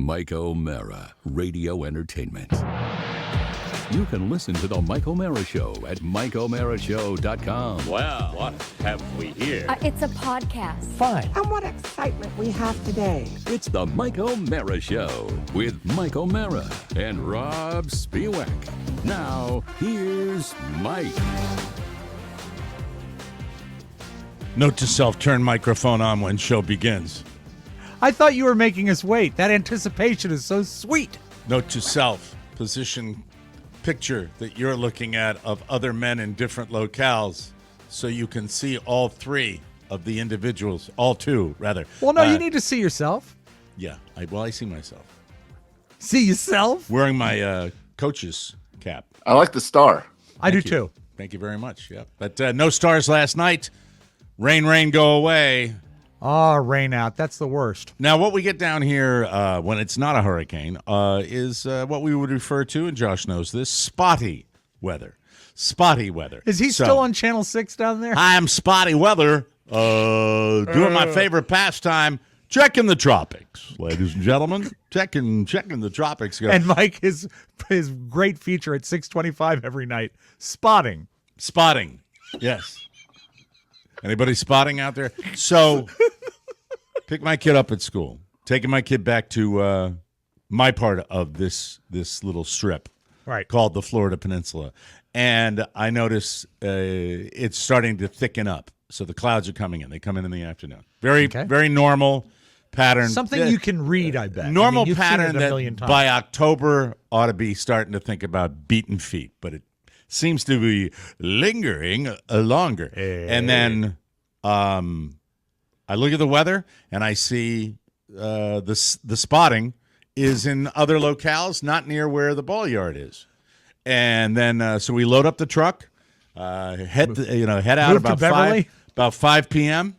Mike O'Mara, Radio Entertainment. You can listen to The Mike O'Mara Show at MikeO'MaraShow.com. Well, what have we here? It's a podcast. Fine. And what excitement we have today. It's The Mike O'Mara Show with Mike O'Mara and Rob Spiewak. Now, here's Mike. Note to self, turn microphone on when show begins. I thought you were making us wait. That anticipation is so sweet. Note to self, position picture that you're looking at of other men in different locales so you can see all three of the individuals, all two, rather. Well, no, you need to see yourself. Yeah, I see myself. See yourself? Wearing my coach's cap. I like the star. I do you. too. Thank you very much. Yeah, but no stars last night. Rain, go away. Oh, rain out. That's the worst. Now, what we get down here when it's not a hurricane is what we would refer to, and Josh knows this, spotty weather. Spotty weather. Is he still on Channel 6 down there? I'm spotty weather. Doing my favorite pastime, checking the tropics, ladies and gentlemen. Checking the tropics. And Mike, his great feature at 6:25 every night, spotting. Spotting. Yes. Anybody spotting out there? So, pick my kid up at school. Taking my kid back to my part of this little strip, Right. called the Florida Peninsula. And I notice it's starting to thicken up. So the clouds are coming in. They come in the afternoon. Very normal pattern. Something you can read, I bet. Normal you've pattern seen it a million that times. by October ought to be starting to think about beaten feet. But it seems to be lingering longer. And then I look at the weather and I see the spotting is in other locales, not near where the ball yard is. And then so we load up the truck, head out about 5 p.m.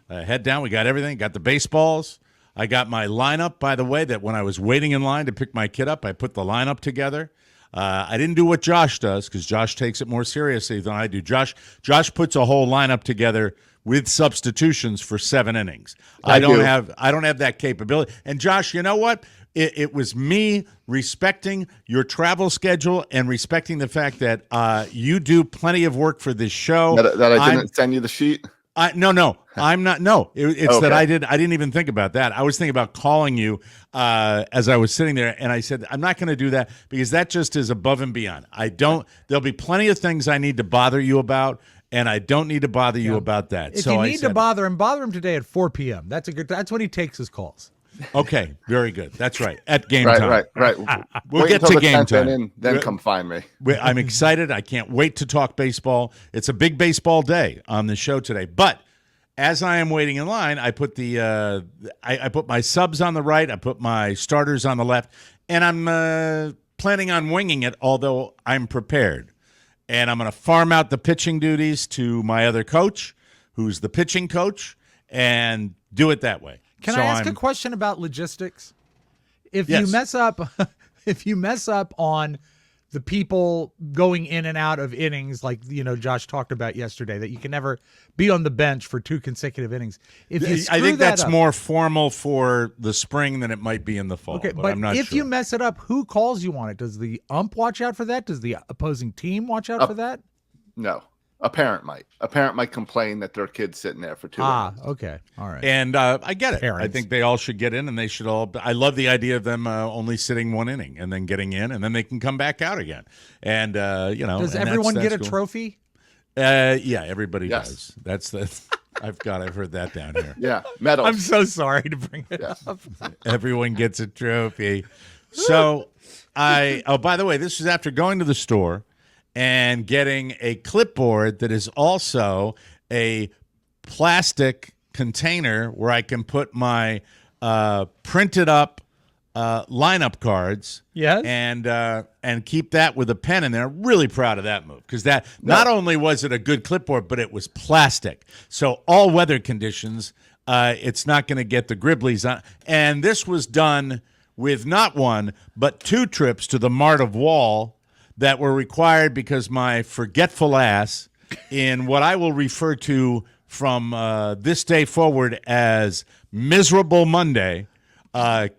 Head down. We got everything. Got the baseballs. I got my lineup, by the way, that when I was waiting in line to pick my kid up, I put the lineup together. I didn't do what Josh does because Josh takes it more seriously than I do. Josh puts a whole lineup together with substitutions for 7 innings. I don't have that capability. And Josh, you know what? It was me respecting your travel schedule and respecting the fact that you do plenty of work for this show. That I didn't send you the sheet? No, I'm not. No, it's okay. that I didn't even think about that. I was thinking about calling you as I was sitting there, and I said, I'm not going to do that because that just is above and beyond. There'll be plenty of things I need to bother you about, and I don't need to bother you about that. If you need to bother him today at 4 p.m. That's when he takes his calls. Okay, very good. That's right. At game time. Right. We'll Wait get until to the game 10th time. inning, then come find me. I'm excited. I can't wait to talk baseball. It's a big baseball day on the show today. But as I am waiting in line, I put I put my subs on the right. I put my starters on the left, and I'm planning on winging it. Although I'm prepared, and I'm going to farm out the pitching duties to my other coach, who's the pitching coach, and do it that way. Can I ask a question about logistics? If Yes. you mess up on the people going in and out of innings, like Josh talked about yesterday, that you can never be on the bench for 2 consecutive innings. I think that's more formal for the spring than it might be in the fall. Okay, but I'm not if sure. you mess it up, who calls you on it? Does the ump watch out for that? Does the opposing team watch out for that? No. A parent might complain that their kid's sitting there for 2 innings. Okay. All right. And I get it. Parents. I think they all should get in, and they should all. I love the idea of them only sitting 1 inning and then getting in, and then they can come back out again. And does and everyone that's get a cool. trophy? Yeah, everybody Yes. does. That's the. I've heard that down here. Yeah, medals. I'm so sorry to bring it Yes. up. Everyone gets a trophy. So by the way, this is after going to the store and getting a clipboard that is also a plastic container where I can put my printed up lineup cards. Yes. And keep that with a pen in there. Really proud of that move because that not only was it a good clipboard, but it was plastic. So all weather conditions, it's not going to get the gribblies on. And this was done with not 1 but 2 trips to the Mart of Wall that were required because my forgetful ass, in what I will refer to from this day forward as Miserable Monday,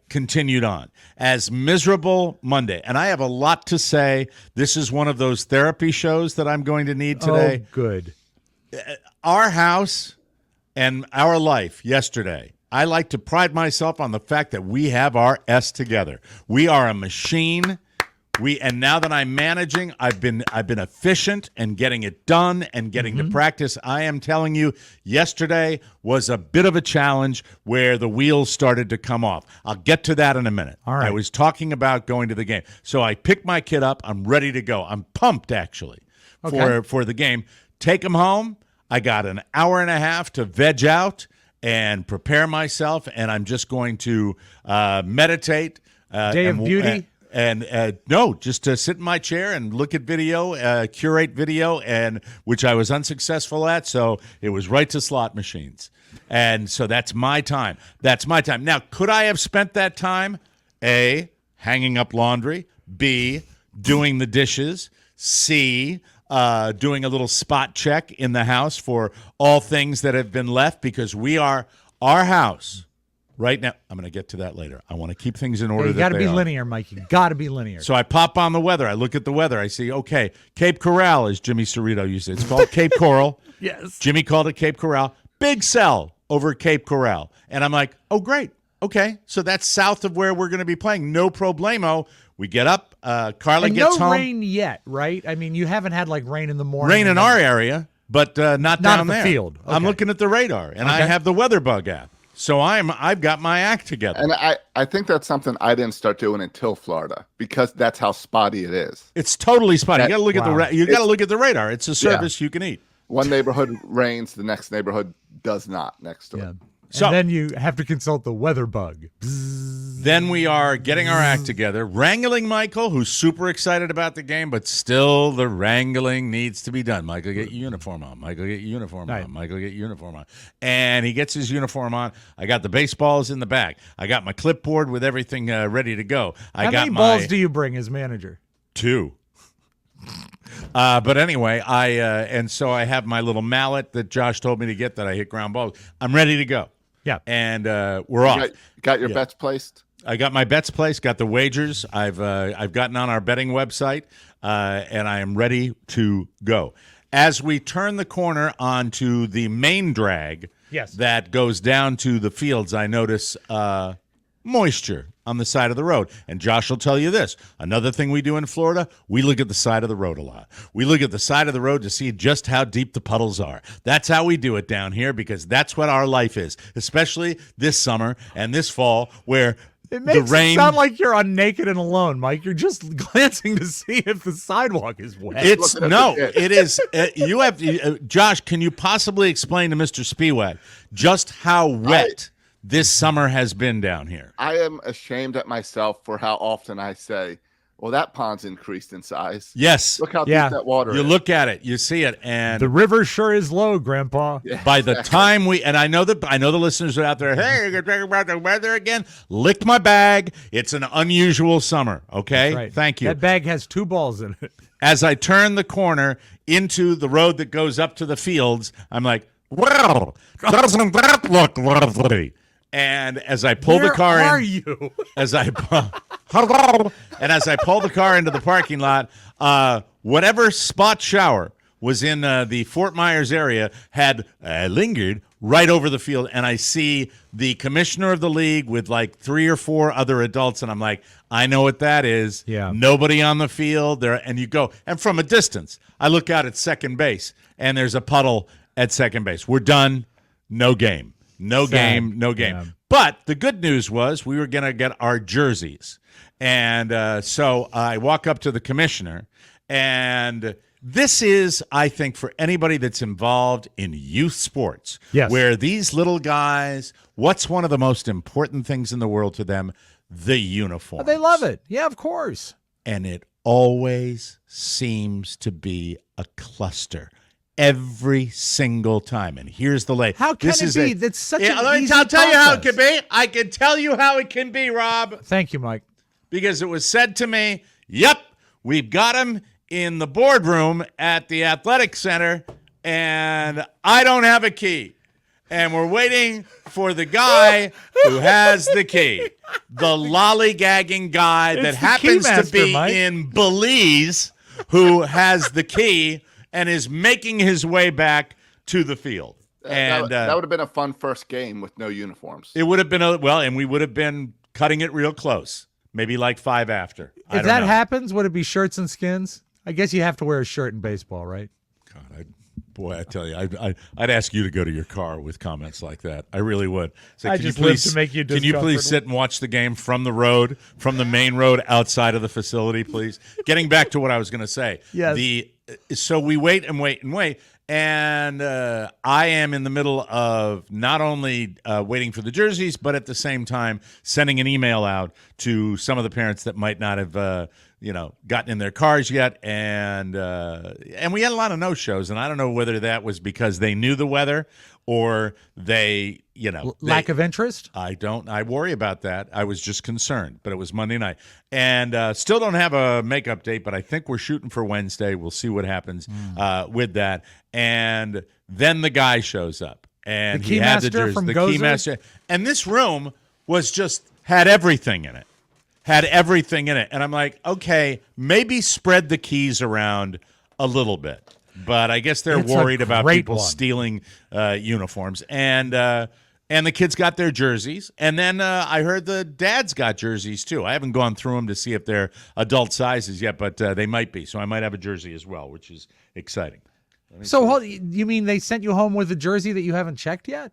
continued on. As miserable Monday. And I have a lot to say. This is one of those therapy shows that I'm going to need today. Oh, good. Our house and our life yesterday, I like to pride myself on the fact that we have our S together. We are a machine. And now that I'm managing, I've been efficient and getting it done and getting to practice. I am telling you, yesterday was a bit of a challenge where the wheels started to come off. I'll get to that in a minute. All right. I was talking about going to the game. So I picked my kid up. I'm ready to go. I'm pumped, actually, for the game. Take him home. I got an hour and a half to veg out and prepare myself, and I'm just going to meditate. Day of beauty? No, just to sit in my chair and look at video, curate video, and which I was unsuccessful at, so it was right to slot machines. And so that's my time. That's my time. Now, could I have spent that time, A, hanging up laundry, B, doing the dishes, C, doing a little spot check in the house for all things that have been left, because our house right now, I'm going to get to that later. I want to keep things in order. You got to be are. linear, Mike. You got to be linear. So I pop on the weather. I look at the weather. I see, okay, Cape Coral, as Jimmy Cerrito used to say. It's called Cape Coral. Yes. Jimmy called it Cape Coral. Big sell over Cape Coral. And I'm like, oh, great. Okay, so that's south of where we're going to be playing. No problemo. We get up. Carla and gets no home. rain yet, right? I mean, you haven't had like rain in the morning. Rain in our area, but not down at the there. field. I'm Okay. looking at the radar, and I Okay. have the weather bug app. So I've got my act together. And I think that's something I didn't start doing until Florida, because that's how spotty it is. It's totally spotty. You got to look Wow. at you got to look at the radar. It's a service you can eat. One neighborhood rains, the next neighborhood does not next to Yeah. it. So- And then you have to consult the weather bug. Then we are getting our act together, wrangling Michael, who's super excited about the game, but still the wrangling needs to be done. Michael, get your uniform on. Michael, get your uniform Right. on. Michael, get your uniform on. And he gets his uniform on. I got the baseballs in the back. I got my clipboard with everything ready to go. How got many my balls do you bring as manager? 2. But anyway, and so I have my little mallet that Josh told me to get that I hit ground balls. I'm ready to go. Yeah. And we're off. Got your bets placed? I got my bets placed, got the wagers. I've gotten on our betting website, and I am ready to go. As we turn the corner onto the main drag that goes down to the fields, I notice moisture on the side of the road. And Josh will tell you this. Another thing we do in Florida, we look at the side of the road a lot. We look at the side of the road to see just how deep the puddles are. That's how we do it down here, because that's what our life is, especially this summer and this fall, where It makes the rain it sound like you're on Naked and Alone, Mike. You're just glancing to see if the sidewalk is wet. It's Looking at no, the kid. it is. You have Josh. Can you possibly explain to Mr. Spiewak just how wet this summer has been down here? I am ashamed at myself for how often I say, well, that pond's increased in size. Yes, Look how Yeah. deep that water you is. look at it, you see it, and The river sure is low, Grandpa. by the time I know the listeners are out there. Hey, you're talking about the weather again. Licked my bag. It's an unusual summer. Okay, Right. thank you. That bag has 2 balls in it. As I turn the corner into the road that goes up to the fields, I'm like, well, doesn't that look lovely? And as I pull Where the car are in, you? as I hello, and as I pull the car into the parking lot, whatever spot shower was in the Fort Myers area had lingered right over the field, and I see the commissioner of the league with like 3 or 4 other adults, and I'm like, I know what that is. Yeah. Nobody on the field there, and you go, and from a distance, I look out at second base, and there's a puddle at second base. We're done. No game. No Sad. game. No game. Yeah. But the good news was we were going to get our jerseys. And so I walk up to the commissioner, and this is, I think, for anybody that's involved in youth sports, Yes. where these little guys, what's one of the most important things in the world to them? The uniform. They love it. Yeah, of course. And it always seems to be a cluster. Every single time. And here's the lay. How can this it is be? That's such an Let me easy tell you how it process. can be. I can tell you how it can be, Rob, Thank you, Mike. because it was said to me, yep, we've got him in the boardroom at the athletic center, and I don't have a key. and we're waiting for the guy who has the key. The lollygagging guy that the happens to keymaster, be Mike. in Belize who has the key and is making his way back to the field. And that would have been a fun first game with no uniforms. it would have been and we would have been cutting it real close. Maybe like 5 after. I If don't that know. happens, would it be shirts and skins? I guess you have to wear a shirt in baseball, right? God, I tell you, I'd ask you to go to your car with comments like that. I really would. Say, I can just you live please, to make you Can you please discomfortable. sit and watch the game from the road, from the main road outside of the facility, please? Getting back to what I was going to say. Yes. So we wait and wait and wait. And I am in the middle of not only waiting for the jerseys, but at the same time sending an email out to some of the parents that might not have, gotten in their cars yet. And we had a lot of no-shows, and I don't know whether that was because they knew the weather or they, Lack of interest? I worry about that. I was just concerned, but it was Monday night. And still don't have a makeup date, but I think we're shooting for Wednesday. We'll see what happens with that. And then the guy shows up. And The he had the keymaster jersey. from The Gozer? keymaster. And this room had everything in it. Had everything in it. And I'm like, okay, maybe spread the keys around a little bit. But I guess they're It's a worried about great people one. stealing uniforms. And the kids got their jerseys. And then I heard the dads got jerseys, too. I haven't gone through them to see if they're adult sizes yet, but they might be. So I might have a jersey as well, which is exciting. So you mean they sent you home with a jersey that you haven't checked yet?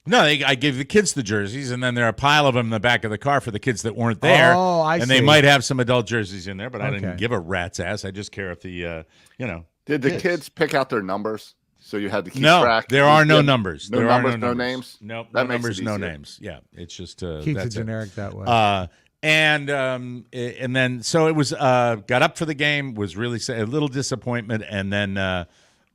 No, I gave the kids the jerseys, and then there are a pile of them in the back of the car for the kids that weren't there. Oh, I and see. they might have some adult jerseys in there, but I Okay. didn't give a rat's ass. I just care if the, Did the kids pick out their numbers? So you had to keep No, track? there are no Yeah. numbers. No There are numbers, no names? Nope, That no makes numbers, it no easier. names. Yeah, it's just Keeps it that's generic that way. And then so it was got up for the game, was really a little disappointment, and then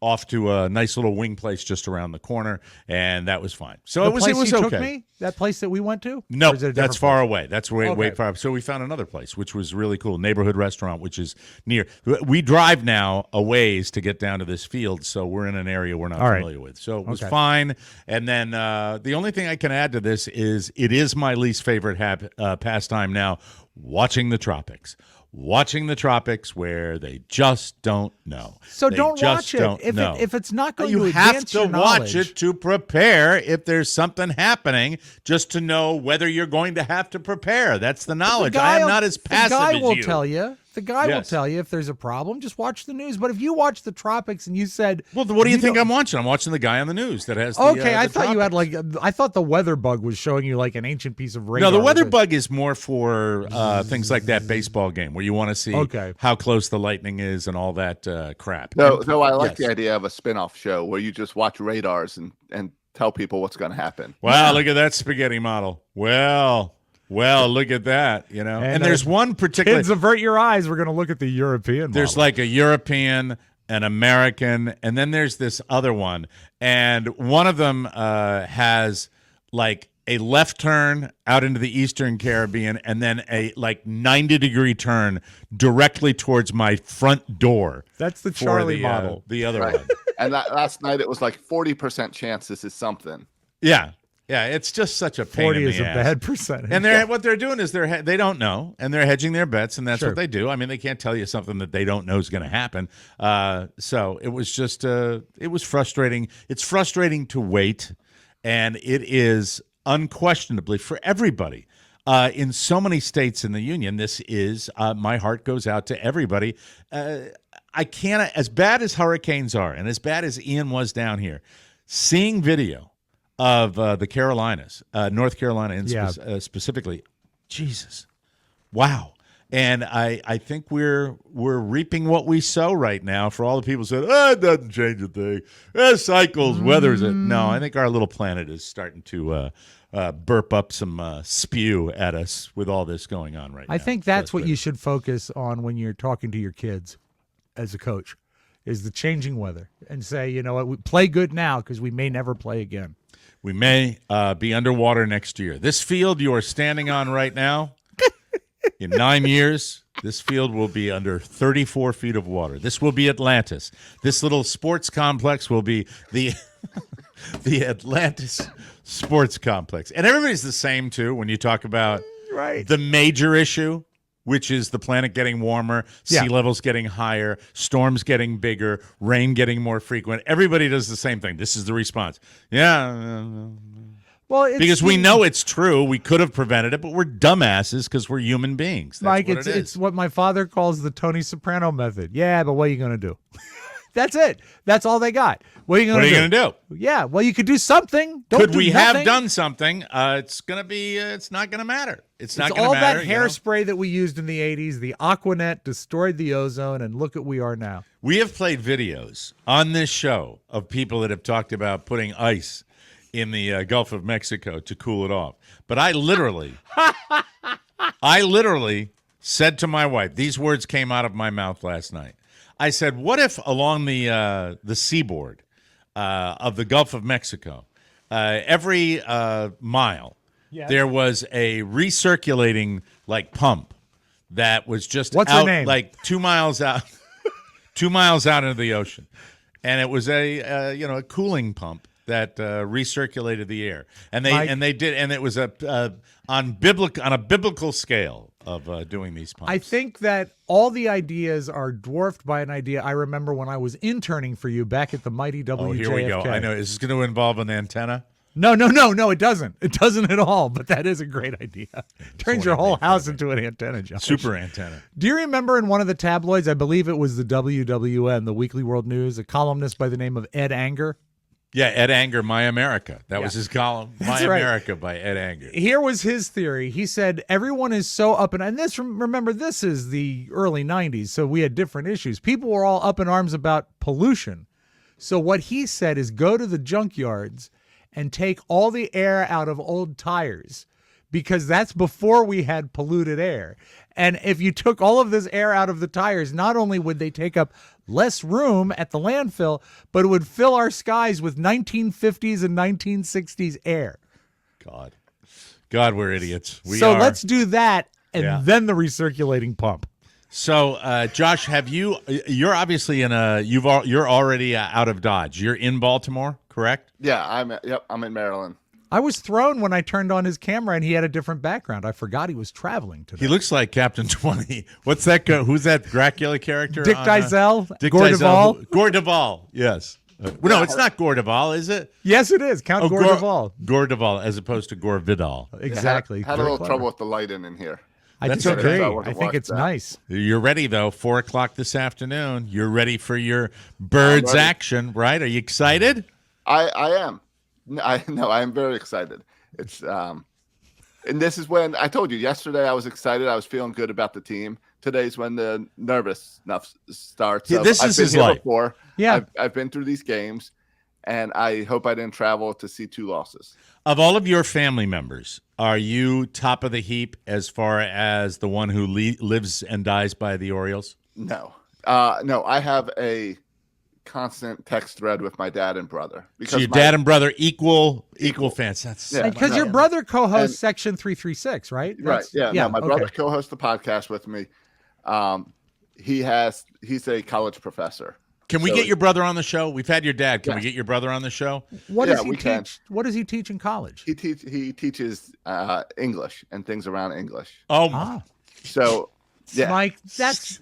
off to a nice little wing place just around the corner, and that was fine. So the it was place you okay. took me? That place that we went to? No, Or is it a that's different far place? away. That's way Okay. far. So we found another place, which was really cool. Neighborhood restaurant, which is near. We drive now a ways to get down to this field, so we're in an area we're not All right. familiar with. So it was Okay. fine. And then the only thing I can add to this is it is my least favorite pastime now, watching the tropics. Watching the tropics where they just don't know. So They don't just watch it. don't If know. if it's not going You to have advance to your watch knowledge, it to prepare if there's something happening, just to know whether you're going to have to prepare. That's the knowledge. I am not as passive The guy as will you. tell you. The guy will Yes. tell you if there's a problem. Just watch the news. But if you watch the tropics and you said, Well, what do you think don't- I'm watching? I'm watching the guy on the news that has the Okay, I the thought you had tropics. I thought the weather bug was showing you like an ancient piece of radar. No, the weather with- bug is more for things like that baseball game where you want to see Okay. how close the lightning is and all that crap. Though I like Yes. the idea of a spin-off show where you just watch radars and tell people what's going to happen. Wow, look at that spaghetti model. Well, look at that, And And, there's one particular Kids, avert your eyes. We're going to look at the European There's model. like a European, an American, and then there's this other one. And one of them has like a left turn out into the Eastern Caribbean and then a like 90-degree turn directly towards my front door. That's the for Charlie the, model. The other Right. one. And last night it was like 40% chance this is something. Yeah. Yeah. It's just such a pain 40 in is the a ass. bad percentage. And what they're doing is they don't know, and they're hedging their bets, and that's Sure. what they do. I mean, they can't tell you something that they don't know is going to happen. So it was just it was frustrating. It's frustrating to wait, and it is unquestionably for everybody. In so many states in the union, this is my heart goes out to everybody. I can't, as bad as hurricanes are, and as bad as Ian was down here, seeing video of the Carolinas, North Carolina, and Yeah. specifically, Jesus, wow! And I think we're reaping what we sow right now. For all the people who said, it doesn't change a thing. Cycles, weathers it. No, I think our little planet is starting to burp up some spew at us with all this going on right now. I think that's what you should focus on when you're talking to your kids as a coach, is the changing weather, and say, you know what, we play good now because we may never play again. We may be underwater next year. This field you are standing on right now, in 9 years, this field will be under 34 feet of water. This will be Atlantis. This little sports complex will be the the Atlantis Sports Complex. And everybody's the same, too, when you talk about the major issue, which is the planet getting warmer, sea levels getting higher, storms getting bigger, rain getting more frequent. Everybody does the same thing. This is the response. Yeah. Well, because we know it's true. We could have prevented it, but we're dumbasses because we're human beings. That's Mike, what it's what my father calls the Tony Soprano method. Yeah, but what are you going to do? That's it. That's all they got. What are you going to do? Yeah, well, you could do something. Could we have done something? It's not going to matter. It's not going to matter. All that hairspray that we used in the 80s, the Aquanet destroyed the ozone, and look at we are now. We have played videos on this show of people that have talked about putting ice in the Gulf of Mexico to cool it off. But I literally said to my wife, these words came out of my mouth last night. I said, what if along the seaboard of the Gulf of Mexico, every mile, there was a recirculating pump that was just What's out, her name? 2 miles out, 2 miles out into the ocean, and it was a cooling pump that recirculated the air, and it was on a biblical scale of doing these pumps. I think that all the ideas are dwarfed by an idea I remember when I was interning for you back at the mighty WJFK. Oh, here we go. I know. Is this going to involve an antenna? No, it doesn't. It doesn't at all, but that is a great idea. Turns your whole house into an antenna, Josh. Super antenna. Do you remember in one of the tabloids, I believe it was the WWN, the Weekly World News, a columnist by the name of Ed Anger? Yeah, Ed Anger, My America. That was his column, My America by Ed Anger. Here was his theory. He said, everyone is so up and this. Remember, this is the early 90s, so we had different issues. People were all up in arms about pollution. So what he said is go to the junkyards and take all the air out of old tires, because that's before we had polluted air. And if you took all of this air out of the tires, not only would they take up less room at the landfill, but it would fill our skies with 1950s and 1960s air. God, we're idiots. Let's do that, and then the recirculating pump. So, Josh, you're obviously you're already out of Dodge. You're in Baltimore, correct? Yeah, I'm in Maryland. I was thrown when I turned on his camera and he had a different background. I forgot he was traveling today. He looks like Captain 20. What's that? Who's that Dracula character? Dick Dizelle? Gore Duvall? Gore Duvall, yes. No, it's not Gore Duvall, is it? Yes, it is. Count Gore Duvall. Gore Duvall, as opposed to Gore Vidal. Exactly. Had a little trouble with the lighting in here. I That's disagree. okay. I think it's nice. You're ready, though. 4:00 this afternoon. You're ready for your Birds action, right? Are you excited? I am. I am very excited. It's and this is when I told you yesterday I was excited. I was feeling good about the team. Today's when the nervous stuff starts. Yeah, this is his life. Before. Yeah, I've been through these games, and I hope I didn't travel to see 2 losses. Of all of your family members, are you top of the heap as far as the one who lives and dies by the Orioles? No. I have a constant text thread with my dad and brother. So your dad and brother equal fans. That's because your brother co-hosts Section 336, right? Right. Yeah. My brother co-hosts the podcast with me. He's a college professor. Can we get your brother on the show? We've had your dad. Can we get your brother on the show? What does he teach? What does he teach in college? He teaches English and things around English. So yeah. Mike,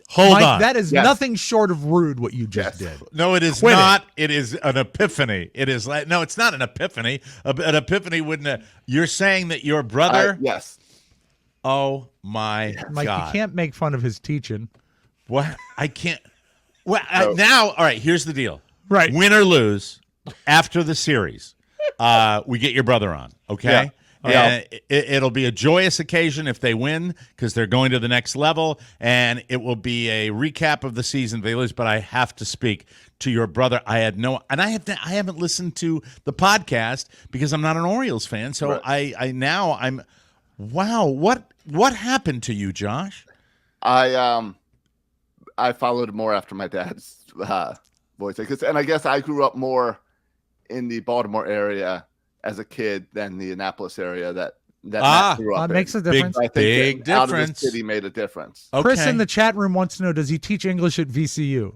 Hold on. That is nothing short of rude what you just did. No, it is not. It is an epiphany. It is no, it's not an epiphany. An epiphany wouldn't. You're saying that your brother? Yes. Oh my Mike, God! you can't make fun of his teaching. What? I can't. Well, now, all right. Here's the deal. Right. Win or lose, after the series, we get your brother on. Okay. And it'll be a joyous occasion if they win, because they're going to the next level, and it will be a recap of the season if they lose. But I have to speak to your brother. I haven't listened to the podcast because I'm not an Orioles fan. So right. Wow. What happened to you, Josh? I followed more after my dad's voice, and I guess I grew up more in the Baltimore area as a kid than the Annapolis area that that Ah, Matt grew up That in. makes a difference. I think Big getting out of the difference. city made a difference. Okay. Chris in the chat room wants to know, does he teach English at VCU?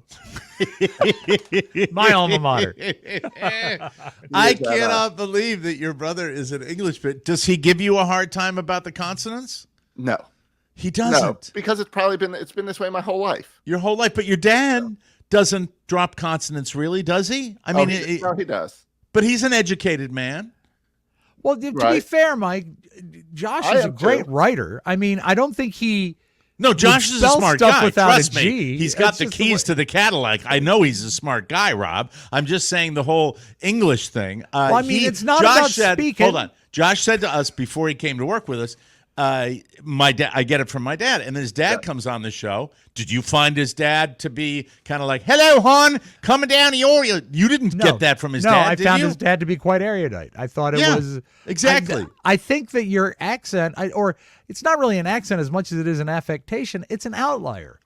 My alma mater. I cannot believe that your brother is an English. But does he give you a hard time about the consonants? No, He no, doesn't. because it's been this way my whole life. Your whole life, but your dad doesn't drop consonants, really, does he? I mean, No, he does. but he's an educated man. Well, to be Right. fair, Mike, Josh I is a am great too. writer. I mean, I don't think he. No, Josh is a spell smart stuff guy. without Trust a me. G. He's got It's the just the keys to the Cadillac. I know he's a smart guy, Rob. I'm just saying the whole English thing. I mean, it's not Josh about said, speaking. Hold on. Josh said to us before he came to work with us, my dad. I get it from my dad, and his dad comes on the show. Did you find his dad to be kind of like, "Hello, hon, coming down the Oriole"? You didn't get that from his no, dad, I did found you? his dad to be quite erudite. I thought it Yeah, was exactly. I think that your accent, or it's not really an accent as much as it is an affectation. It's an outlier.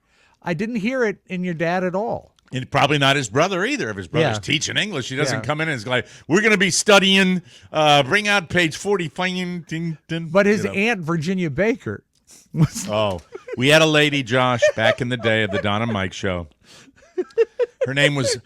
I didn't hear it in your dad at all. And probably not his brother either. If his brother's Yeah. teaching English, he doesn't Yeah. come in and is like, "We're going to be studying. Bring out page 45." But his you know. aunt Virginia Baker was Oh, we had a lady, Josh, back in the day of the Don and Mike show. Her name was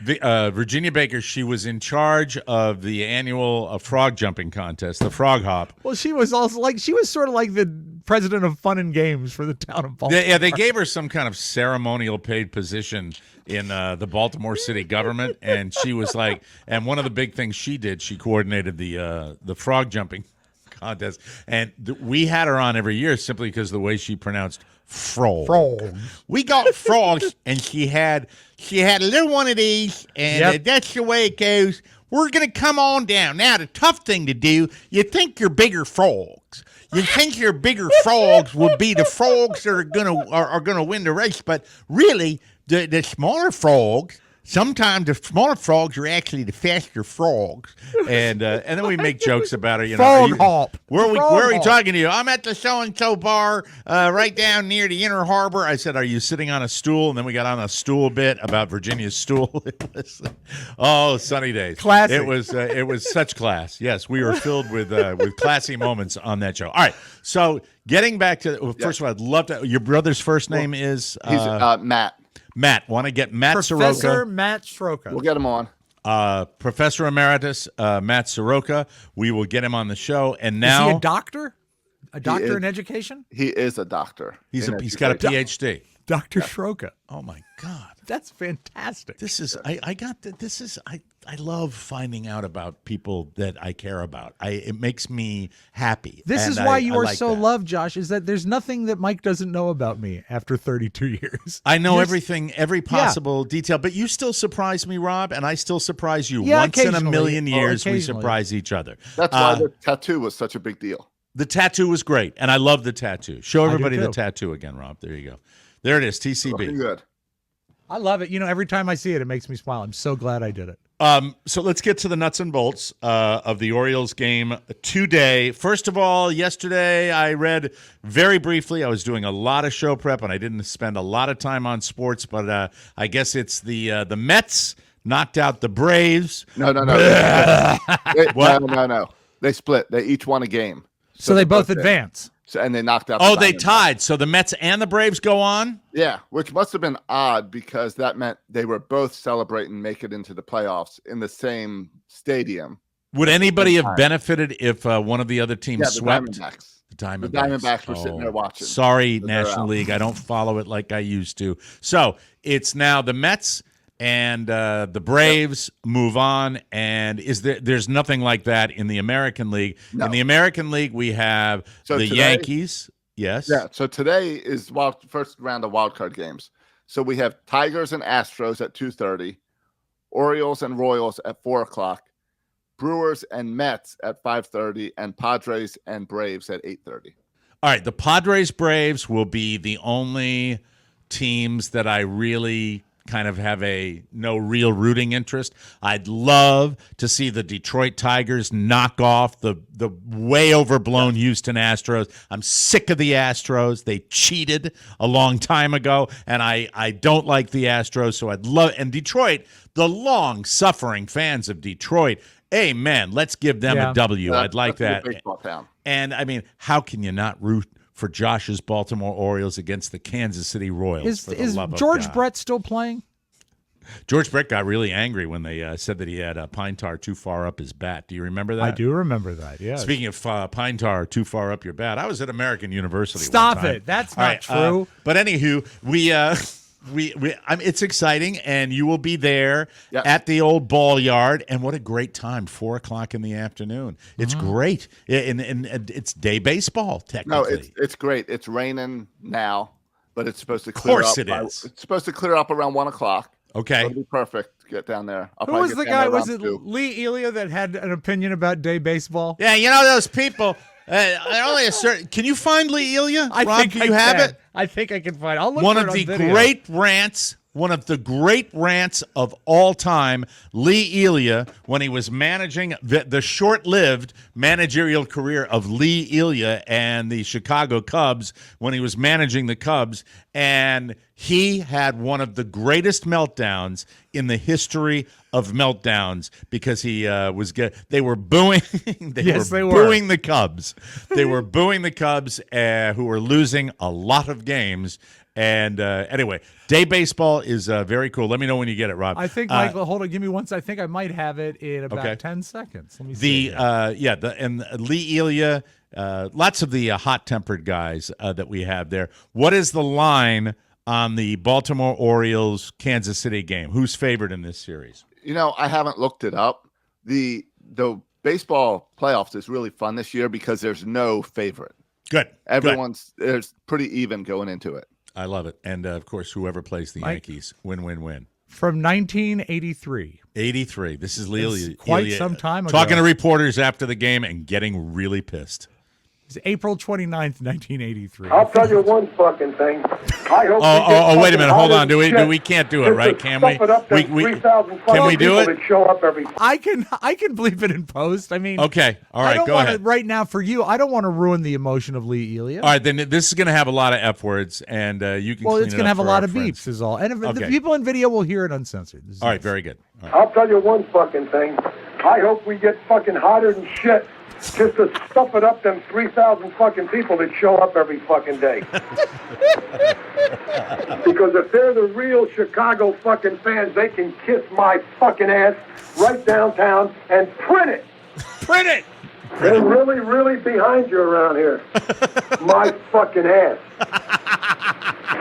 Virginia Baker. She was in charge of the annual frog jumping contest, the frog hop. well, she was also like she was sort of like the president of fun and games for the town of Baltimore. They gave her some kind of ceremonial paid position in the Baltimore city government, and she was like, and one of the big things she did, she coordinated the frog jumping contest, and we had her on every year simply because of the way she pronounced frog. We got frogs, and she had a little one of these, and Yep. that's the way it goes. We're gonna come on down. Now, the tough thing to do, you think you're bigger frogs. You think your bigger frogs would be the frogs that are gonna win the race, but really, the smaller frogs. Sometimes the smaller frogs are actually the faster frogs, and then we make jokes about it. You know, Frog hop. Where are we Frog hop. talking to you? I'm at the so and so bar right down near the Inner Harbor. I said, "Are you sitting on a stool?" And then we got on a stool bit about Virginia's stool. It was, sunny days. Classic. It was such class. Yes, we were filled with classy moments on that show. All right, so getting back to first of all, I'd love to. Your brother's first name is He's Matt. Matt. Want to get Matt Professor Soroka. Matt Soroka. We'll get him on. Professor Emeritus Matt Soroka. We will get him on the show. And Is now he a doctor? A doctor is. in education? He is a doctor. he's in got a education. PhD. Dr. Soroka. Oh my God. That's fantastic. This is I love finding out about people that I care about. It makes me happy. This and is why I you are like so that. loved, Josh, is that there's nothing that Mike doesn't know about me after 32 years. I know You're- everything, every possible detail, but you still surprise me, Rob, and I still surprise you. Yeah, Once in a occasionally. million years, we Occasionally. surprise each other. That's why the tattoo was such a big deal. The tattoo was great, and I love the tattoo. Show do everybody the too. tattoo again, Rob. There you go. There it is, TCB. Looking good. I love it. You know, every time I see it, it makes me smile. I'm so glad I did it. So let's get to the nuts and bolts of the Orioles game today. First of all, yesterday I read very briefly. I was doing a lot of show prep, and I didn't spend a lot of time on sports, but I guess it's the Mets knocked out the Braves. No. No. They split. They each won a game. So they both did. advance. So, and they knocked out. Oh, the they Diamondbacks. tied. So the Mets and the Braves go on? Yeah, which must have been odd because that meant they were both celebrating make it into the playoffs in the same stadium. Would anybody have Time. benefited if one of the other teams Yeah, the swept? Diamondbacks. The Diamondbacks. The Diamondbacks were sitting there watching. Sorry, So they're National out. League. I don't follow it like I used to. So it's now the Mets and the Braves move on. And there's nothing like that in the American League. No. In the American League, we have So the today- Yankees. Yes. Yeah, so today is first round of wild card games. So we have Tigers and Astros at 2:30, Orioles and Royals at 4:00, Brewers and Mets at 5:30, and Padres and Braves at 8:30. All right. The Padres Braves will be the only teams that I really kind of have no real rooting interest. I'd love to see the Detroit Tigers knock off the way overblown Houston Astros. I'm sick of the Astros. They cheated a long time ago, and I don't like the Astros, so I'd love – and Detroit, the long-suffering fans of Detroit, amen. Let's give them Yeah. a W. I'd like That's a that. good baseball town. And I mean, how can you not root for Josh's Baltimore Orioles against the Kansas City Royals? Is George Brett still playing? George Brett got really angry when they said that he had pine tar too far up his bat. Do you remember that? I do remember that, yeah. Speaking of pine tar too far up your bat, I was at American University. Stop one time. it. That's All not right, true. But anywho, it's exciting, and you will be there at the old ball yard. And what a great time, 4:00 in the afternoon. It's great. And it's day baseball, technically. No, it's great. It's raining now, but it's supposed to clear up. Of course it is. It's supposed to clear up around 1:00. Okay. It'll be perfect to get down there. Who was the guy? Was it Lee Elia that had an opinion about day baseball? Yeah, you know those people. Only a certain. Can you find Lee Elia? Rob, do you have it? I think I can find it. I'll look One for of it the on video. great rants. One of the great rants of all time, Lee Elia, when he was managing the short-lived managerial career of Lee Elia and the Chicago Cubs, when he was managing the Cubs, and he had one of the greatest meltdowns in the history of meltdowns because he they were booing they were booing the Cubs. They were booing the Cubs who were losing a lot of games. And anyway, day baseball is very cool. Let me know when you get it, Rob. I think, Michael, hold on. Give me one second. I think I might have it in about 10 seconds. Let me see. And Lee Elia, lots of the hot-tempered guys that we have there. What is the line on the Baltimore Orioles Kansas City game? Who's favored in this series? You know, I haven't looked it up. The baseball playoffs is really fun this year because there's no favorite. Good. There's pretty even going into it. I love it. And, of course, whoever plays the Yankees, win. From 1983. 83. This is Lee Elia. Quite some time ago. Talking to reporters after the game and getting really pissed. It's April 29th, 1983. I'll tell you one fucking thing. I hope wait a minute. Hold on. We can't do it, right? Can we? Can we do it? Show up every... I can bleep it in post. I mean, okay. All right, go ahead. Right now, for you, I don't want to ruin the emotion of Lee Elia. All right, then this is going to have a lot of F words, and you can. Well, clean it's going to have a lot of friends. beeps, is all. And the people in video will hear it uncensored. All right, very good. All right. I'll tell you one fucking thing. I hope we get fucking hotter than shit just to stuff it up them 3,000 fucking people that show up every fucking day. Because if they're the real Chicago fucking fans, they can kiss my fucking ass right downtown and print it. Print it! They're really, really behind you around here. My fucking ass.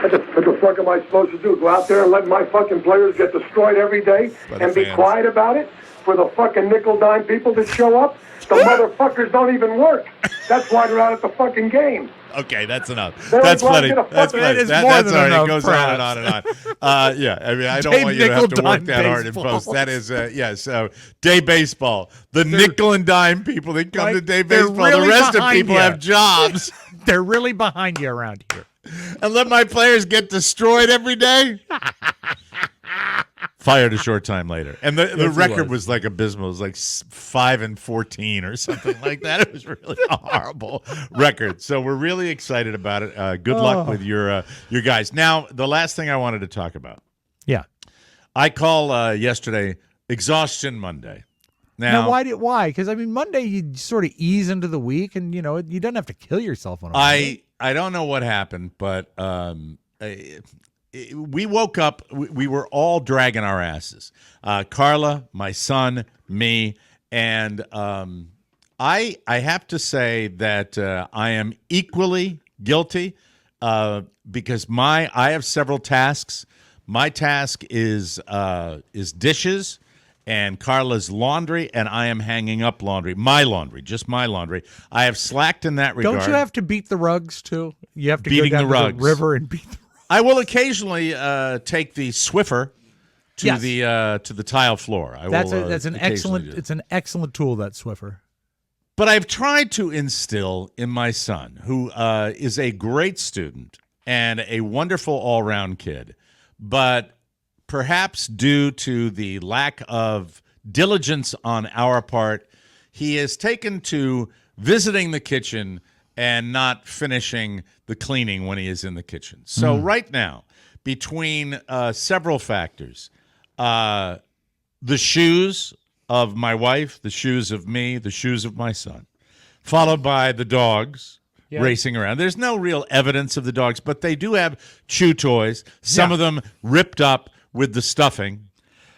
What the fuck am I supposed to do? Go out there and let my fucking players get destroyed every day and be quiet about it for the fucking nickel-dime people that show up? The motherfuckers don't even work. That's why they're out at the fucking game. Okay, that's enough. They're That's like, plenty. "Get a That's fucking-" plenty. It is That's more all than right. enough, It goes on and on and on. Yeah, I mean, I don't Day want you to have to work nickel-dime that hard in baseball. post. That is, so day baseball. The nickel and dime people that come to day they're baseball. really The rest of behind people you. have jobs. They're really behind you around here. And let my players get destroyed every day. Fired a short time later, and the record was like abysmal. It was like 5-14 or something like that. It was really a horrible record. So we're really excited about it. Good luck with your guys. Now, the last thing I wanted to talk about. Yeah. I call yesterday Exhaustion Monday. Now why? Because I mean, Monday you sort of ease into the week, and you don't have to kill yourself on a Monday. I don't know what happened, but we woke up. We were all dragging our asses. Carla, my son, me, and I have to say that I am equally guilty because I have several tasks. My task is dishes and Carla's laundry, and I am hanging up laundry. My laundry, just my laundry. I have slacked in that regard. Don't you have to beat the rugs too? You have to Beating go down the to rugs. the river and beat the rugs. I will occasionally take the Swiffer to Yes. the tile floor. That's an excellent tool, that Swiffer. But I've tried to instill in my son, who is a great student and a wonderful all-round kid, but perhaps due to the lack of diligence on our part, he has taken to visiting the kitchen and not finishing the cleaning when he is in the kitchen. So right now, between several factors, the shoes of my wife, the shoes of me, the shoes of my son, followed by the dogs racing around. There's no real evidence of the dogs, but they do have chew toys, some of them ripped up with the stuffing.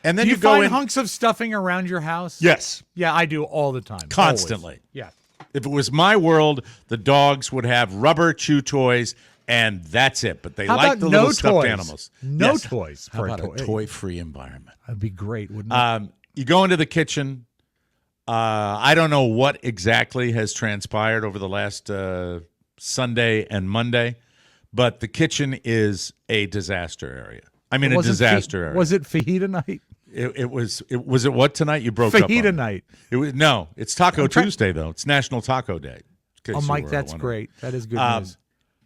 And then Do you go find in. hunks of stuffing around your house? Yes, Yeah, I do all the time. constantly. Always. Yeah. If it was my world, the dogs would have rubber chew toys, and that's it. But they How like about the no little stuffed toys? animals. No Yes. toys How for about a a toy? toy-free environment? That'd be great, wouldn't it? You go into the kitchen. I don't know what exactly has transpired over the last Sunday and Monday, but the kitchen is a disaster area. I mean, a disaster area. Was it fajita night? It was what tonight? You broke up on Fajita me. night. It was no. It's Taco Tuesday though. It's National Taco Day. in Oh, case you Mike, were that's wondering. great. That is good news.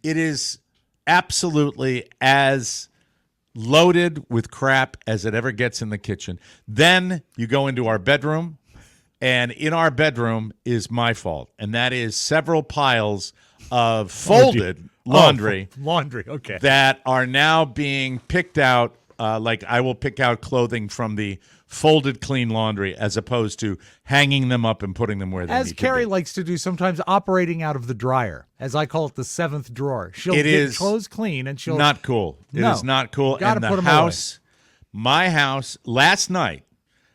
It is absolutely as loaded with crap as it ever gets in the kitchen. Then you go into our bedroom, and in our bedroom is my fault, and that is several piles of folded laundry Laundry, okay. that are now being picked out. Like I will pick out clothing from the folded clean laundry as opposed to hanging them up and putting them where they As need Carrie to be. likes to do sometimes, operating out of the dryer, as I call it, the seventh drawer. She'll It get is clothes clean, and she'll Not cool. It is No. not cool. Gotta And put the 'em away. house, my house, last night,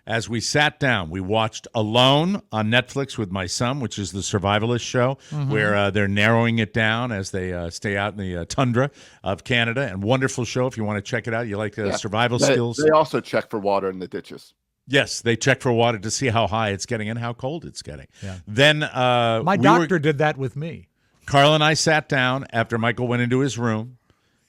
as we sat down, we watched Alone on Netflix with my son, which is the survivalist show, where they're narrowing it down as they stay out in the tundra of Canada. And wonderful show if you want to check it out. You like survival skills? They also check for water in the ditches. Yes, they check for water to see how high it's getting and how cold it's getting. Yeah. Then My doctor did that with me. Carl and I sat down after Michael went into his room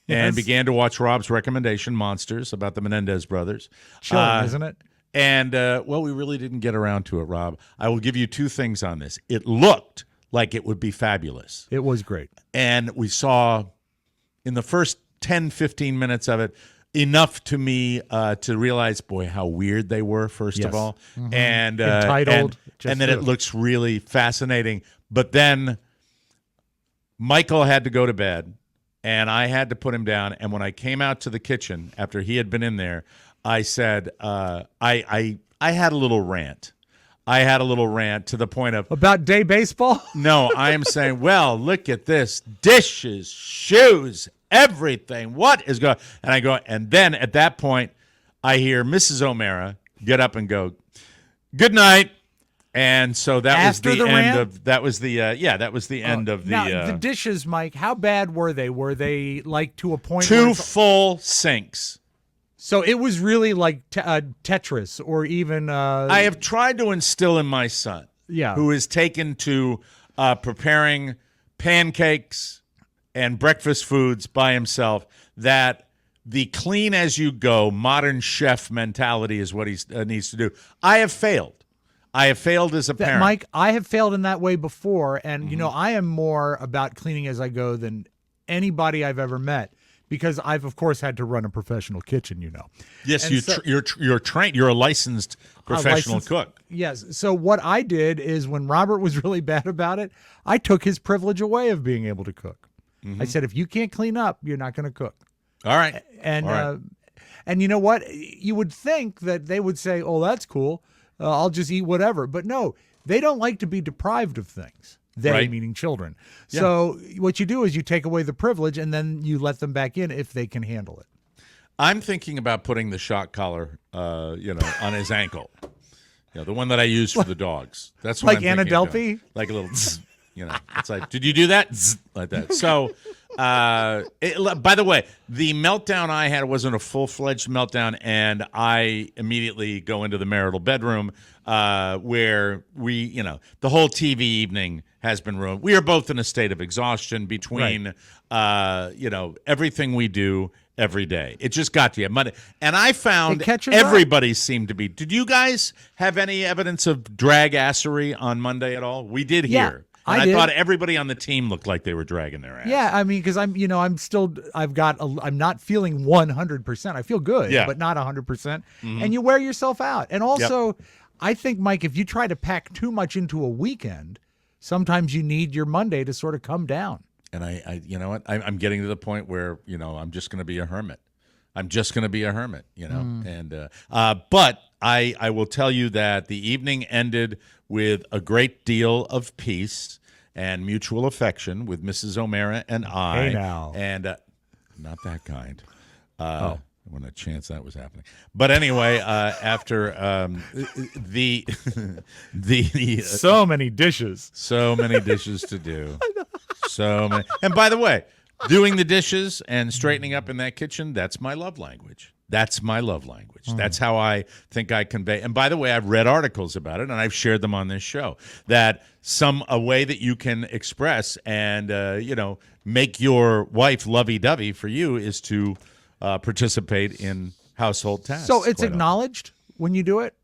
and Yes. began to watch Rob's recommendation, Monsters, about the Menendez brothers. Chilling, isn't it? And, well, we really didn't get around to it, Rob. I will give you two things on this. It looked like it would be fabulous. It was great. And we saw in the first 10, 15 minutes of it enough to me to realize, boy, how weird they were, first of Yes. all. And, Entitled, and then it looks really fascinating. But then Michael had to go to bed, and I had to put him down. And when I came out to the kitchen after he had been in there, I said, I had a little rant. I had a little rant to the point of, About day baseball? no, I am saying, well, look at this. Dishes, shoes, everything. What is going on? And I go, and then at that point, I hear Mrs. O'Mara get up and go, good night. And so that After was the the end rant? of, that was the, that was the end of the, Now, the dishes, Mike, how bad were they? Were they like to a point two where full sinks. so it was really like Tetris or even I have tried to instill in my son, Yeah. who is taken to preparing pancakes and breakfast foods by himself, that the clean as you go, modern chef mentality is what he needs to do. I have failed. I have failed as a parent. Mike, I have failed in that way before, and you know Mm-hmm. I am more about cleaning as I go than anybody I've ever met because I've of course had to run a professional kitchen. You know. Yes, And so- you're trained. You're a licensed professional licensed- cook. Yes. So what I did is when Robert was really bad about it, I took his privilege away of being able to cook. Mm-hmm. I said, if you can't clean up, you're not going to cook. All right. And All right. and you know what? You would think that they would say, "Oh, that's cool. I'll just eat whatever." But no, they don't like to be deprived of things. They, Right. meaning children. So what you do is you take away the privilege and then you let them back in if they can handle it. I'm thinking about putting the shock collar, on his ankle. The one that I use for the dogs. That's what Like I'm thinking of doing. Anadelphi? Like a little, it's like, did you do that? Like that. So, by the way, the meltdown I had wasn't a full-fledged meltdown, and I immediately go into the marital bedroom where we, the whole TV evening has been ruined. We are both in a state of exhaustion between, everything we do every day. It just got to you. Monday. And I found It catches up. everybody seemed to be. Did you guys have any evidence of dragassery on Monday at all? We did Yeah, hear. I And I did. thought everybody on the team looked like they were dragging their ass. Yeah, I mean, because I'm not feeling 100%. I feel good, Yeah. but not 100%. And you wear yourself out. And also, I think, Mike, if you try to pack too much into a weekend, sometimes you need your Monday to sort of come down. And I you know what? I'm getting to the point where, I'm just going to be a hermit. I'm just going to be a hermit, And but I will tell you that the evening ended with a great deal of peace. and mutual affection with Mrs. O'Mara and I. Hey, now. And not that kind. When a chance that was happening. But anyway, after the So many dishes. so many dishes to do. So many. And by the way, doing the dishes and straightening up in that kitchen, that's my love language. That's my love language. That's how I think I convey. And by the way, I've read articles about it, and I've shared them on this show, that a way that you can express and, make your wife lovey-dovey for you is to participate in household tasks. So it's quite often. acknowledged when you do it,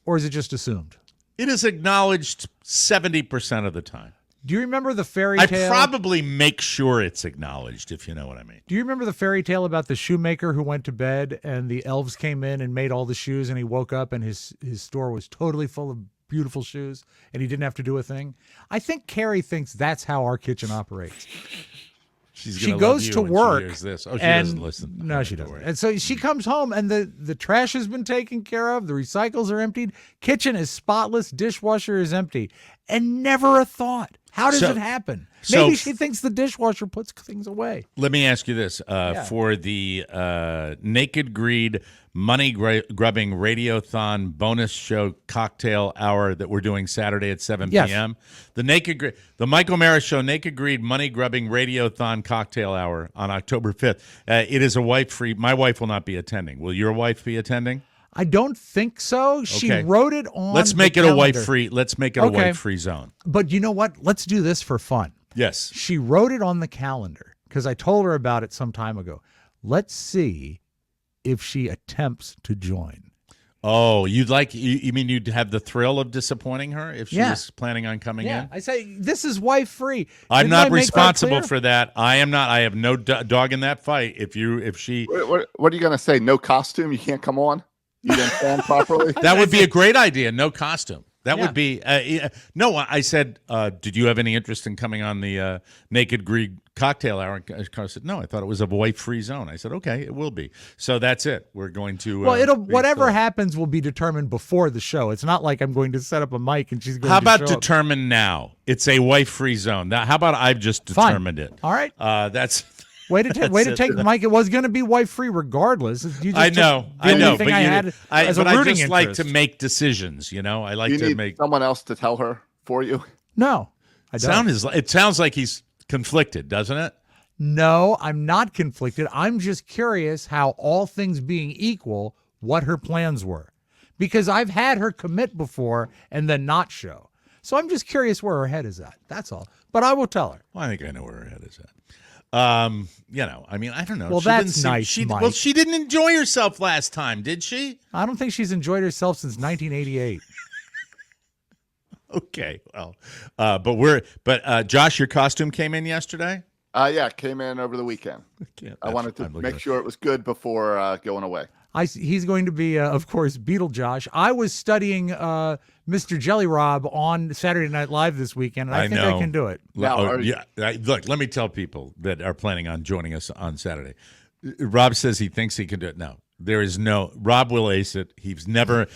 or is it just assumed? It is acknowledged 70% of the time. Do you remember the fairy I tale? probably make sure it's acknowledged, if you know what I mean. Do you remember the fairy tale about the shoemaker who went to bed and the elves came in and made all the shoes, and he woke up and his store was totally full of beautiful shoes and he didn't have to do a thing? I think Carrie thinks that's how our kitchen operates. She goes to work. She hears this. Oh, she and doesn't listen. No, she doesn't. And so she comes home and the trash has been taken care of. The recycles are emptied. Kitchen is spotless. Dishwasher is empty. And never a thought. How does it happen? Maybe she thinks the dishwasher puts things away. Let me ask you this. For the Naked Greed Money Grubbing Radiothon bonus show cocktail hour that we're doing Saturday at 7 p.m., the Mike O'Mara Show Naked Greed Money Grubbing Radiothon cocktail hour on October 5th. It is a wife-free. My wife will not be attending. Will your wife be attending? I don't think so. She wrote it on. Let's make it calendar. a wife-free. Let's make it a wife-free zone. But you know what? Let's do this for fun. Yes. She wrote it on the calendar because I told her about it some time ago. Let's see if she attempts to join. Oh, you mean you'd have the thrill of disappointing her if she was planning on coming in? I say this is wife free. I'm not responsible for that. I am not. I have no dog in that fight. If she, What are you gonna say? No costume? You can't come on? You didn't stand properly? that would be a great idea. No costume. That would be no. I said, did you have any interest in coming on the Naked Greed cocktail hour? And Carl said, no. I thought it was a wife-free zone. I said, okay, it will be. So that's it. We're going to. Well, whatever happens will be determined before the show. It's not like I'm going to set up a mic and she's going. How to about show up. determine now? It's a wife-free zone. Now, how about I've just determined it? All right. That's. Way to take the mic. It was going to be wife free regardless. You just I know. But I just like to make decisions. I like you to need make someone else to tell her for you. No, I don't. It sounds like he's conflicted, doesn't it? No, I'm not conflicted. I'm just curious how, all things being equal, what her plans were, because I've had her commit before and then not show. So I'm just curious where her head is at. That's all. But I will tell her. Well, I think I know where her head is at. I mean, I don't know. Well, that's nice, Mike. Well, she didn't enjoy herself last time, did she? I don't think she's enjoyed herself since 1988. Okay, well, but Josh, your costume came in yesterday? Yeah, it came in over the weekend. I wanted to make sure it was good before going away. He's going to be, of course, Beetle Josh. I was studying Mr. Jelly Rob on Saturday Night Live this weekend, and I think I can do it. Look, let me tell people that are planning on joining us on Saturday. Rob says he thinks he can do it. No, there is no. Rob will ace it. He has never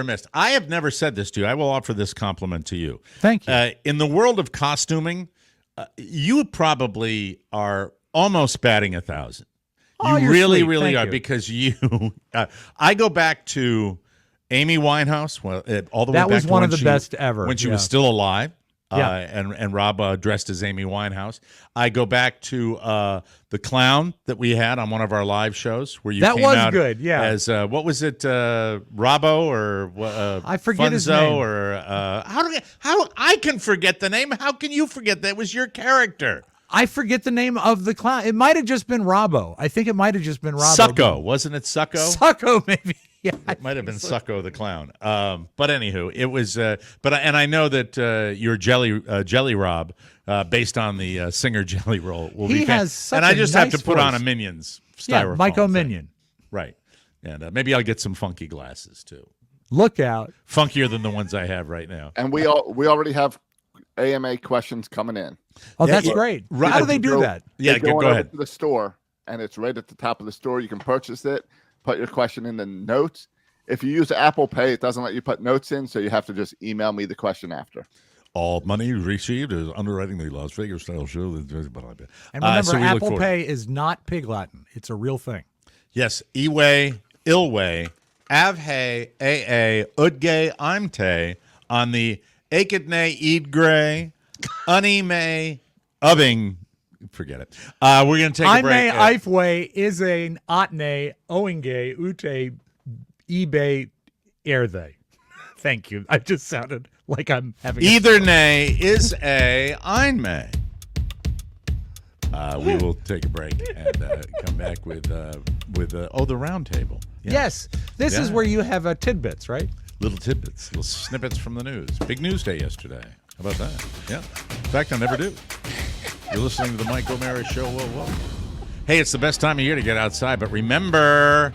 missed. I have never said this to you. I will offer this compliment to you. Thank you. In the world of costuming, you probably are almost batting 1,000. You really, really are, because I go back to Amy Winehouse, all the way back to that was one of the best ever. When she was still alive, and Rob dressed as Amy Winehouse. I go back to the clown that we had on one of our live shows, where you came out good, yeah. As, what was it, Robbo or I forget Funzo his name. Or how I can forget the name? How can you forget that was your character? I forget the name of the clown. It might have just been Robbo. I think it might have just been Robbo. Succo, wasn't it Succo? Succo, maybe. Yeah, it might have been Succo the clown. But anywho, it was. But I know that your Jelly Rob, based on the singer Jelly Roll, will be. Has such and I just nice have to put voice. on a Minions styrofoam. Mike O'Minion. Right, and maybe I'll get some funky glasses too. Look out! Funkier than the ones I have right now. And we already have AMA questions coming in. Oh, that's great. How do they do that? Yeah, go ahead. To the store, and it's right at the top of the store. You can purchase it, put your question in the notes. If you use Apple Pay, it doesn't let you put notes in, so you have to just email me the question after. All money received is underwriting the Las Vegas style show. And remember, So we look Apple forward. Pay is not Pig Latin. It's a real thing. Yes, Iwe, Ilwe, Avhe, Aa, Udge, Imte on the Akidne, Eidgre, Unime, Ubbing. Forget it. We're going to take a break. Ime, Ifwe, Izain, Atne, Oinge, Ute, eBay, Erthe. Thank you. I just sounded like I'm having Either nay is a Einme. We will take a break and come back with the round table. Yeah. Yes. This is Yeah. where you have tidbits, right? Little tidbits, little snippets from the news. Big news day yesterday. How about that? Yeah. In fact, I never do. You're listening to the Mike O'Mara Show. Whoa, whoa. Hey, it's the best time of year to get outside, but remember,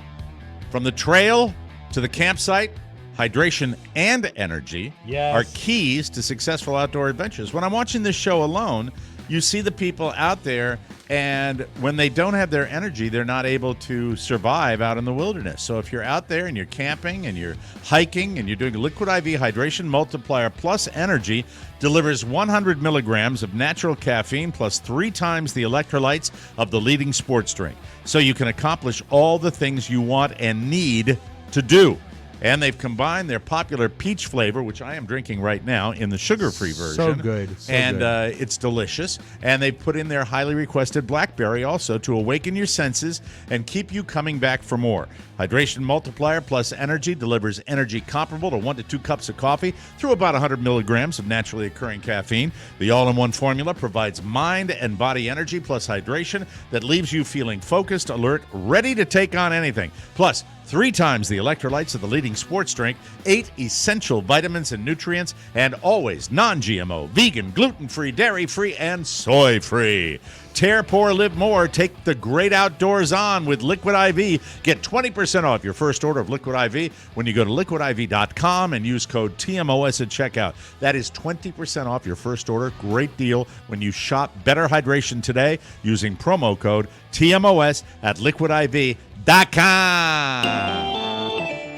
from the trail to the campsite, hydration and energy are keys to successful outdoor adventures. When I'm watching this show alone, you see the people out there, and when they don't have their energy, they're not able to survive out in the wilderness. So if you're out there and you're camping and you're hiking and you're doing Liquid IV Hydration Multiplier Plus Energy, delivers 100 milligrams of natural caffeine plus 3 times the electrolytes of the leading sports drink. So you can accomplish all the things you want and need to do. And they've combined their popular peach flavor, which I am drinking right now, in the sugar-free version. So good. And it's delicious. And they've put in their highly requested blackberry also to awaken your senses and keep you coming back for more. Hydration Multiplier Plus Energy delivers energy comparable to 1 to 2 cups of coffee through about 100 milligrams of naturally occurring caffeine. The all-in-one formula provides mind and body energy plus hydration that leaves you feeling focused, alert, ready to take on anything. Plus, 3 times the electrolytes of the leading sports drink, 8 essential vitamins and nutrients, and always non-GMO, vegan, gluten-free, dairy-free, and soy-free. Tear, pour, live more. Take the great outdoors on with Liquid IV. Get 20% off your first order of Liquid IV when you go to liquidiv.com and use code TMOS at checkout. That is 20% off your first order. Great deal when you shop Better Hydration today using promo code TMOS at liquidiv.com.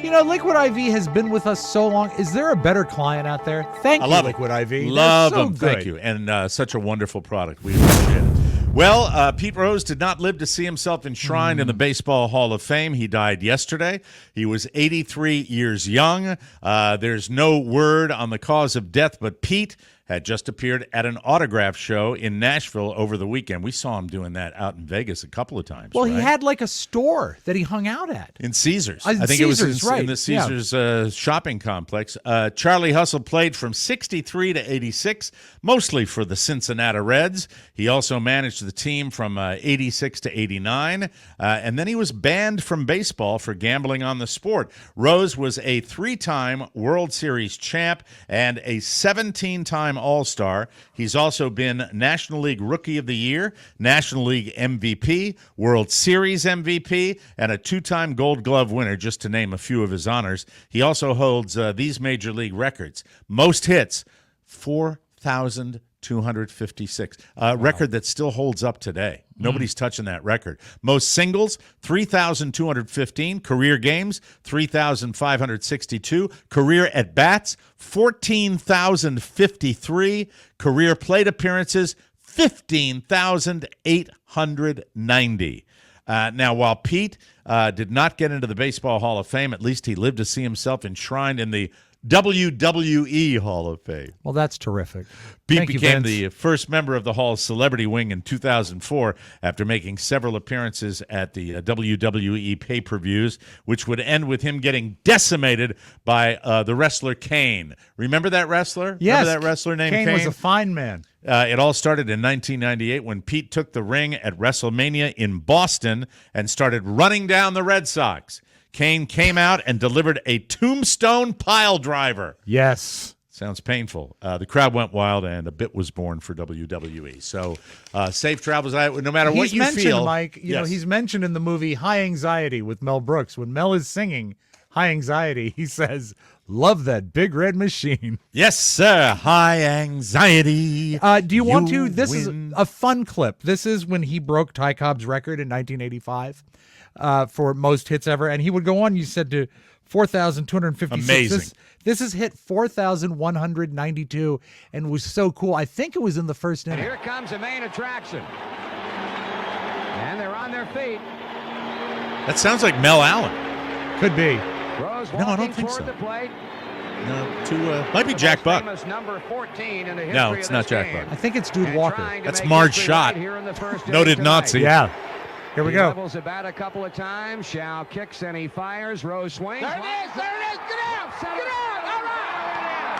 You know, Liquid IV has been with us so long. Is there a better client out there? Thank you, Liquid IV. Love They're so them. good. Thank you. And such a wonderful product. We appreciate it. Well, Pete Rose did not live to see himself enshrined in the Baseball Hall of Fame. He died yesterday. He was 83 years young. There's no word on the cause of death, but Pete had just appeared at an autograph show in Nashville over the weekend. We saw him doing that out in Vegas a couple of times. Well, right? he had like a store that he hung out at. In Caesars. In I think it was Caesars, right. in the Caesars shopping complex. Charlie Hustle played from 63 to 86, mostly for the Cincinnati Reds. He also managed the team from 86 to 89, and then he was banned from baseball for gambling on the sport. Rose was a 3-time World Series champ and a 17-time All-Star. He's also been National League Rookie of the Year, National League MVP, World Series MVP, and a 2-time Gold Glove winner, just to name a few of his honors. He also holds these major league records. Most hits, 4,256, record that still holds up today. Nobody's touching that record. Most singles, 3,215. Career games, 3,562. Career at-bats, 14,053. Career plate appearances, 15,890. Now, while Pete did not get into the Baseball Hall of Fame, at least he lived to see himself enshrined in the WWE Hall of Fame. Well, that's terrific. Pete Thank you, became Vince. the first member of the Hall's celebrity wing in 2004 after making several appearances at the WWE pay-per-views, which would end with him getting decimated by the wrestler Kane. Remember that wrestler? Yes. Remember that wrestler named Kane? Kane was a fine man. It all started in 1998 when Pete took the ring at WrestleMania in Boston and started running down the Red Sox. Kane came out and delivered a tombstone pile driver. Yes. Sounds painful. The crowd went wild, and a bit was born for WWE. So, safe travels. No matter what you mentioned, feel, Mike, you know, he's mentioned in the movie High Anxiety with Mel Brooks. When Mel is singing High Anxiety, he says, Love that big red machine. Yes, sir. High anxiety. Do you want to? This win. is a fun clip. This is when he broke Ty Cobb's record in 1985 for most hits ever. And he would go on, you said, to 4,256. Amazing. This is hit 4,192 and was so cool. I think it was in the first And inning. here comes the main attraction. And they're on their feet. That sounds like Mel Allen. Could be. Rose No, I don't walking think toward so. the plate. No, might be Jack Buck. Famous number 14 in the No, history it's of not this Jack game. Buck. I think it's Dude And Walker. trying to That's make Marge history Schott. right here in the first Noted inning Nazi. tonight. Yeah. Here we He go. levels the bat a couple of times. Shao kicks and he fires. Rose swings. There it is. There it is. Get out. Get out. All right.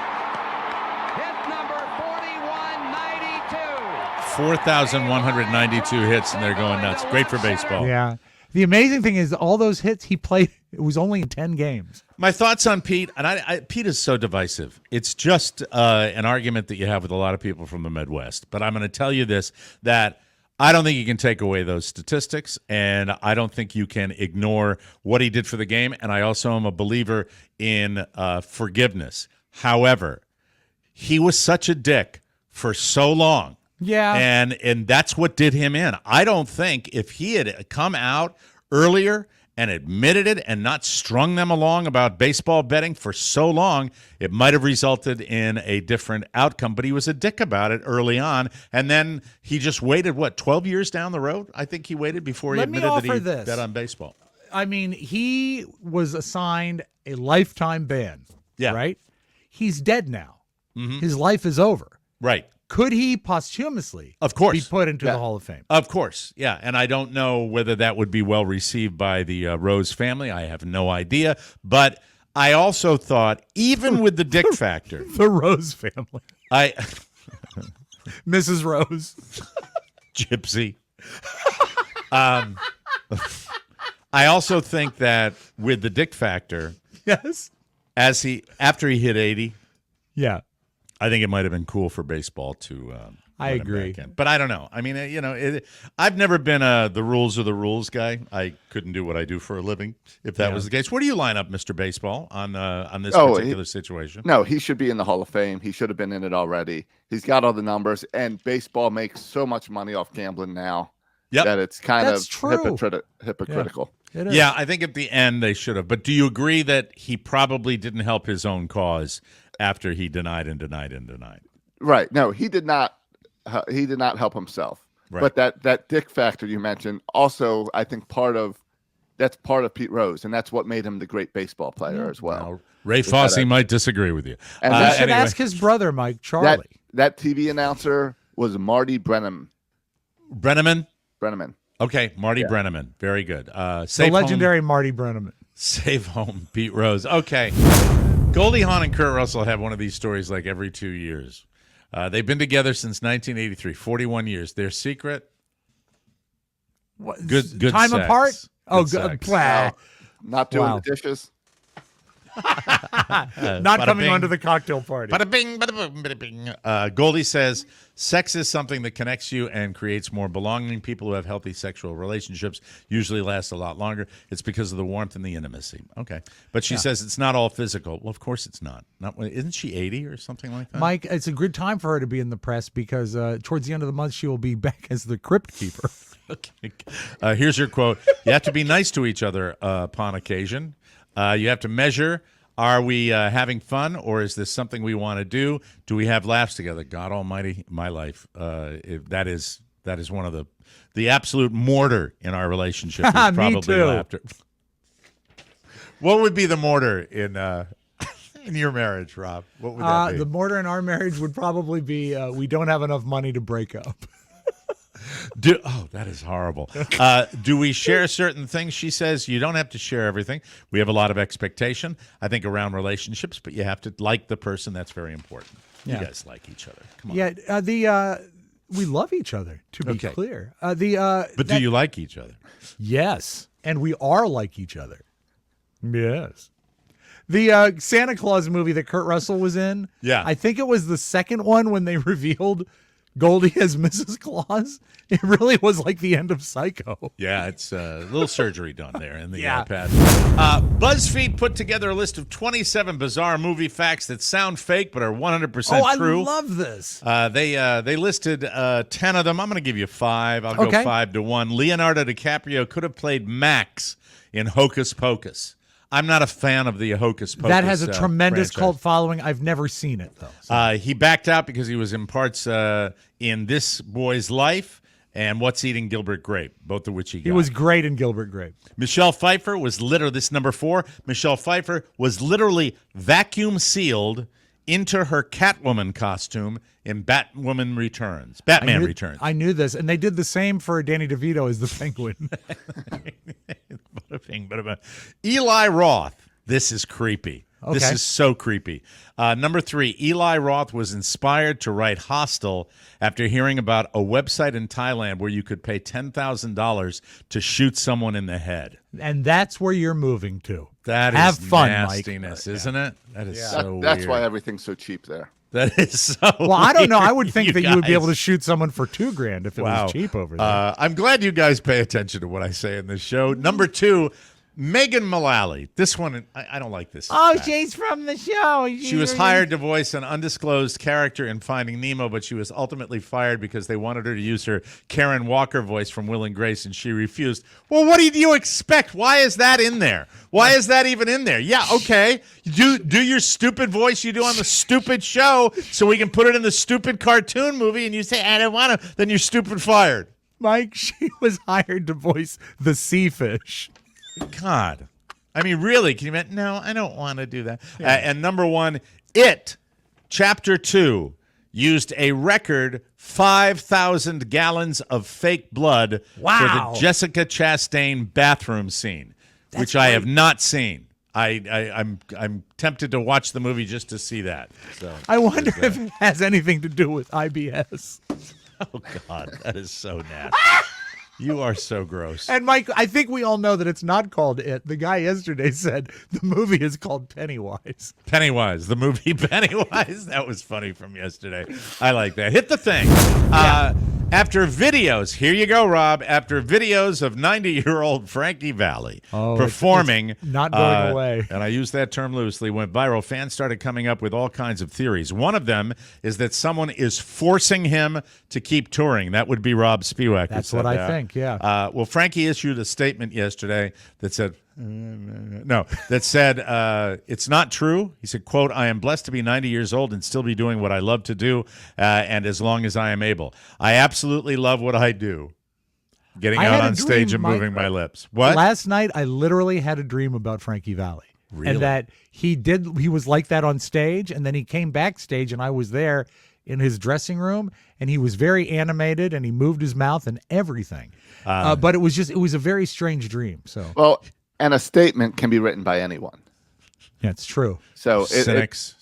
Hit number 4192. 4,192 hits, and they're going nuts. Great for baseball. Yeah. The amazing thing is all those hits he played, it was only in 10 games. My thoughts on Pete, and Pete is so divisive. It's just an argument that you have with a lot of people from the Midwest. But I'm going to tell you this, that I don't think you can take away those statistics, and I don't think you can ignore what he did for the game. And I also am a believer in forgiveness. However, he was such a dick for so long. Yeah. And that's what did him in. I don't think if he had come out earlier and admitted it and not strung them along about baseball betting for so long, it might have resulted in a different outcome. But he was a dick about it early on. And then he just waited, 12 years down the road? I think he waited before he Let me admitted that offer he this. bet on baseball. I mean, he was assigned a lifetime ban. Yeah. Right? He's dead now. His life is over. Right. Could he posthumously Of course. be put into the Hall of Fame? Of course, yeah. And I don't know whether that would be well received by the Rose family. I have no idea. But I also thought, even with the dick factor, The Rose family. Mrs. Rose. Gypsy. I also think that with the dick factor, Yes. after he hit 80, Yeah. I think it might have been cool for baseball to. I let him agree. back in. But I don't know. I mean, I've never been a the rules are the rules guy. I couldn't do what I do for a living if that was the case. Where do you line up, Mr. Baseball, on this particular situation? No, he should be in the Hall of Fame. He should have been in it already. He's got all the numbers, and baseball makes so much money off gambling now that it's kind That's of true. hypocritical. It is. Yeah, I think at the end they should have. But do you agree that he probably didn't help his own cause after he denied and denied and denied? Right. No, he did not. He did not help himself. Right. But that dick factor you mentioned also, I think that's part of Pete Rose, and that's what made him the great baseball player as well. Now, Ray Fosse might disagree with you. And You that- should anyway. ask his brother, Mike, Charlie. That TV announcer was Marty Brenneman. Brenneman? Okay, Marty Brenneman. Very good. the Safe legendary Marty Brenneman. Save home, Pete Rose. Okay. Goldie Hawn and Kurt Russell have one of these stories like every 2 years. They've been together since 1983, 41 years. Their secret? What, Good time sex. apart? Oh, Good good. sex. Blah. Not doing Wow. the dishes. Not bada coming bing. onto the cocktail party. Bada bing, bada boom, bada bing. Goldie says, sex is something that connects you and creates more belonging. People who have healthy sexual relationships usually last a lot longer. It's because of the warmth and the intimacy. Okay. But she says it's not all physical. Well, of course it's not. Isn't she 80 or something like that? Mike, it's a good time for her to be in the press because towards the end of the month she will be back as the crypt keeper. Okay. Here's your quote. You have to be nice to each other upon occasion. You have to measure, are we having fun, or is this something we want to do? Do we have laughs together? God almighty, my life. That is one of the absolute mortar in our relationship. Is Me probably too. laughter. What would be the mortar in your marriage, Rob? What would that be? The mortar in our marriage would probably be we don't have enough money to break up. That is horrible. Do we share certain things? She says you don't have to share everything. We have a lot of expectation, I think, around relationships, but you have to like the person. That's very important. Yeah. You guys like each other. Come on. Yeah, we love each other, to be Okay. clear. But do you like each other? Yes, and we are like each other. Yes. The Santa Claus movie that Kurt Russell was in, Yeah. I think it was the second one when they revealed Goldie as Mrs. Claus. It really was like the end of Psycho. Yeah, it's a little surgery done there in the Yeah. pad. BuzzFeed put together a list of 27 bizarre movie facts that sound fake but are 100% true. I love this. They listed 10 of them. I'm going to give you 5. I'll go Okay. 5-1. Leonardo DiCaprio could have played Max in Hocus Pocus. I'm not a fan of the Hocus Pocus. That has a tremendous franchise. cult following. I've never seen it, though. So. He backed out because he was in parts in This Boy's Life and What's Eating Gilbert Grape, both of which he got. He was great in Gilbert Grape. Michelle Pfeiffer was this number 4. Michelle Pfeiffer was literally vacuum sealed into her Catwoman costume in Batman Returns. I knew this, and they did the same for Danny DeVito as the Penguin. Eli Roth. This is creepy. This Okay. is so creepy. Number 3, Eli Roth was inspired to write Hostel after hearing about a website in Thailand where you could pay $10,000 to shoot someone in the head. And that's where you're moving to. That is Have fun, nastiness, isn't it? That is so That's weird. why everything's so cheap there. That is so Well, I don't know. I would weird, think that you would be able to guys. shout someone for $2,000 if it was cheap over there. I'm glad you guys pay attention to what I say in this show. Number 2, Megan Mullally. This one, I don't like this. fact. she's from the show. She was hired to voice an undisclosed character in Finding Nemo, but she was ultimately fired because they wanted her to use her Karen Walker voice from Will and Grace, and she refused. Well, what did you expect? Why is that in there? Why is that even in there? Yeah, okay. Do your stupid voice you do on the stupid show so we can put it in the stupid cartoon movie, and you say, I don't want to. Then you're stupid fired. Mike, she was hired to voice the sea fish. God. I mean, really? Can you imagine? No, I don't want to do that. And number 1, It, Chapter 2, used a record 5,000 gallons of fake blood for Wow. the Jessica Chastain bathroom scene, which I have not seen. I'm tempted to watch the movie just to see that. So I wonder if it has anything to do with IBS. oh God, that is so nasty. You are so gross. And Mike, I think we all know that it's not called It. The guy yesterday said the movie is called Pennywise. Pennywise, the movie Pennywise. That was funny from yesterday. I like that. Hit the thing. After videos, here you go, Rob. After videos of 90-year-old Frankie Valli performing, it's not going away. and I use that term loosely, went viral, fans started coming up with all kinds of theories. One of them is that someone is forcing him to keep touring. That would be Rob Spiewak. That's what I think, yeah. Well, Frankie issued a statement yesterday that said, it's not true. He said, quote, I am blessed to be 90 years old and still be doing what I love to do, and as long as I am able. I absolutely love what I do. Getting I out had a on stage dream, and moving Mike. my lips. What? Last night, I literally had a dream about Frankie Valli. Really? And that he was like that on stage, and then he came backstage, and I was there in his dressing room, and he was very animated, and he moved his mouth and everything. But it was a very strange dream. So Well, and a statement can be written by anyone. yeah, it's true. So Cynics.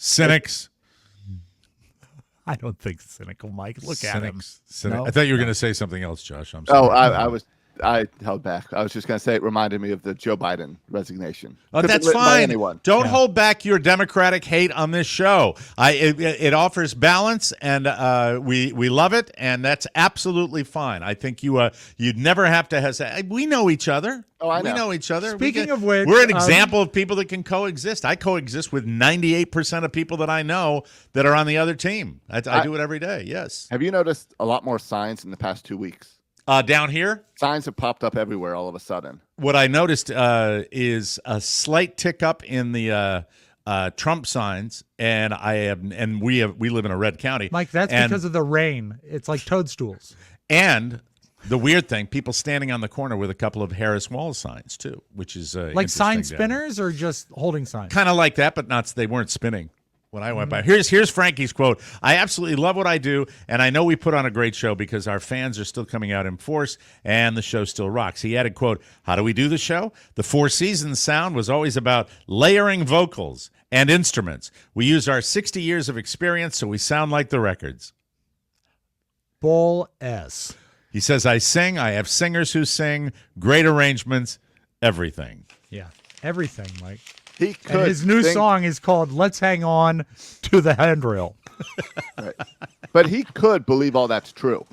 I don't think cynical, Mike. Look at him. Cynic. No? I thought you were going to say something else, Josh. I'm sorry. I held back. I was just going to say it reminded me of the Joe Biden resignation. Oh, Could be that's written by fine. anyone. Don't hold back your Democratic hate on this show. It offers balance, and we love it, and that's absolutely fine. I think you'd never have to hesitate. We know each other. Oh, I know. We know each other. Speaking of which, we're an example of people that can coexist. I coexist with 98% of people that I know that are on the other team. I do it every day. Yes. Have you noticed a lot more signs in the past 2 weeks? Down here, Signs have popped up everywhere all of a sudden. what I noticed is a slight tick up in the Trump signs, and we live in a red county. Mike, that's because of the rain. It's like toadstools. And the weird thing, people standing on the corner with a couple of Harris Wall signs too, which is Like sign spinners or just holding signs? kind of like that, but they weren't spinning when I went by. Here's Frankie's quote. I absolutely love what I do, and I know we put on a great show because our fans are still coming out in force, and the show still rocks. He added, quote, how do we do the show? The Four Seasons sound was always about layering vocals and instruments. We use our 60 years of experience so we sound like the records. Bull S. He says, I sing, I have singers who sing, great arrangements, everything. Yeah, everything, Mike. He could. And his new song is called "Let's Hang On to the Handrail." Right. But he could believe all that's true.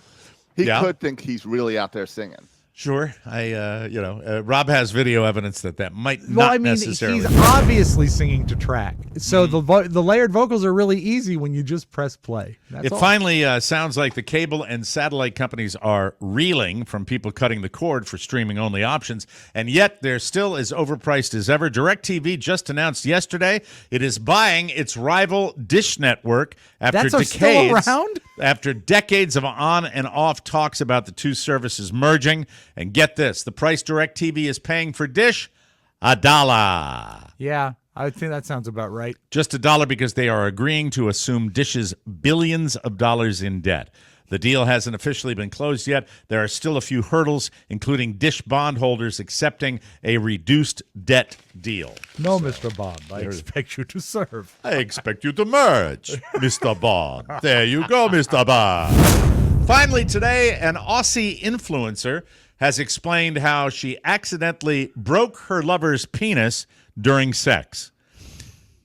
He Yeah. could think he's really out there singing. Sure. Rob has video evidence that might not necessarily. He's obviously singing to track. So the layered vocals are really easy when you just press play. That's It all. finally sounds like the cable and satellite companies are reeling from people cutting the cord for streaming-only options, and yet they're still as overpriced as ever. DirecTV just announced yesterday it is buying its rival Dish Network after That's still decades. around? After decades of on and off talks about the two services merging. And get this, the price DirecTV is paying for Dish, $1. Yeah, I would think that sounds about right. Just $1 because they are agreeing to assume Dish's billions of dollars in debt. The deal hasn't officially been closed yet. There are still a few hurdles, including Dish bondholders accepting a reduced debt deal. No, Mr. Bond, I expect you to serve. I expect you to merge, Mr. Bond. There you go, Mr. Bond. Finally today, an Aussie influencer has explained how she accidentally broke her lover's penis during sex.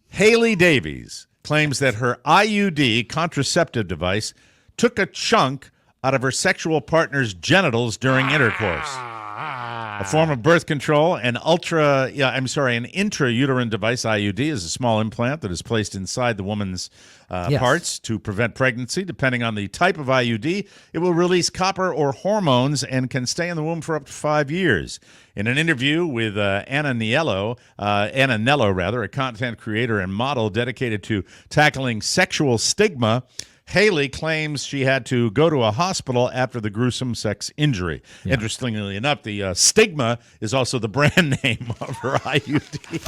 Haley Davies claims that her IUD contraceptive device took a chunk out of her sexual partner's genitals during intercourse. A form of birth control, an intrauterine device, IUD, is a small implant that is placed inside the woman's parts to prevent pregnancy. Depending on the type of IUD, it will release copper or hormones and can stay in the womb for up to 5 years. In an interview with Anna Nello, a content creator and model dedicated to tackling sexual stigma, Haley claims she had to go to a hospital after the gruesome sex injury. Yeah. Interestingly enough, the stigma is also the brand name of her IUD.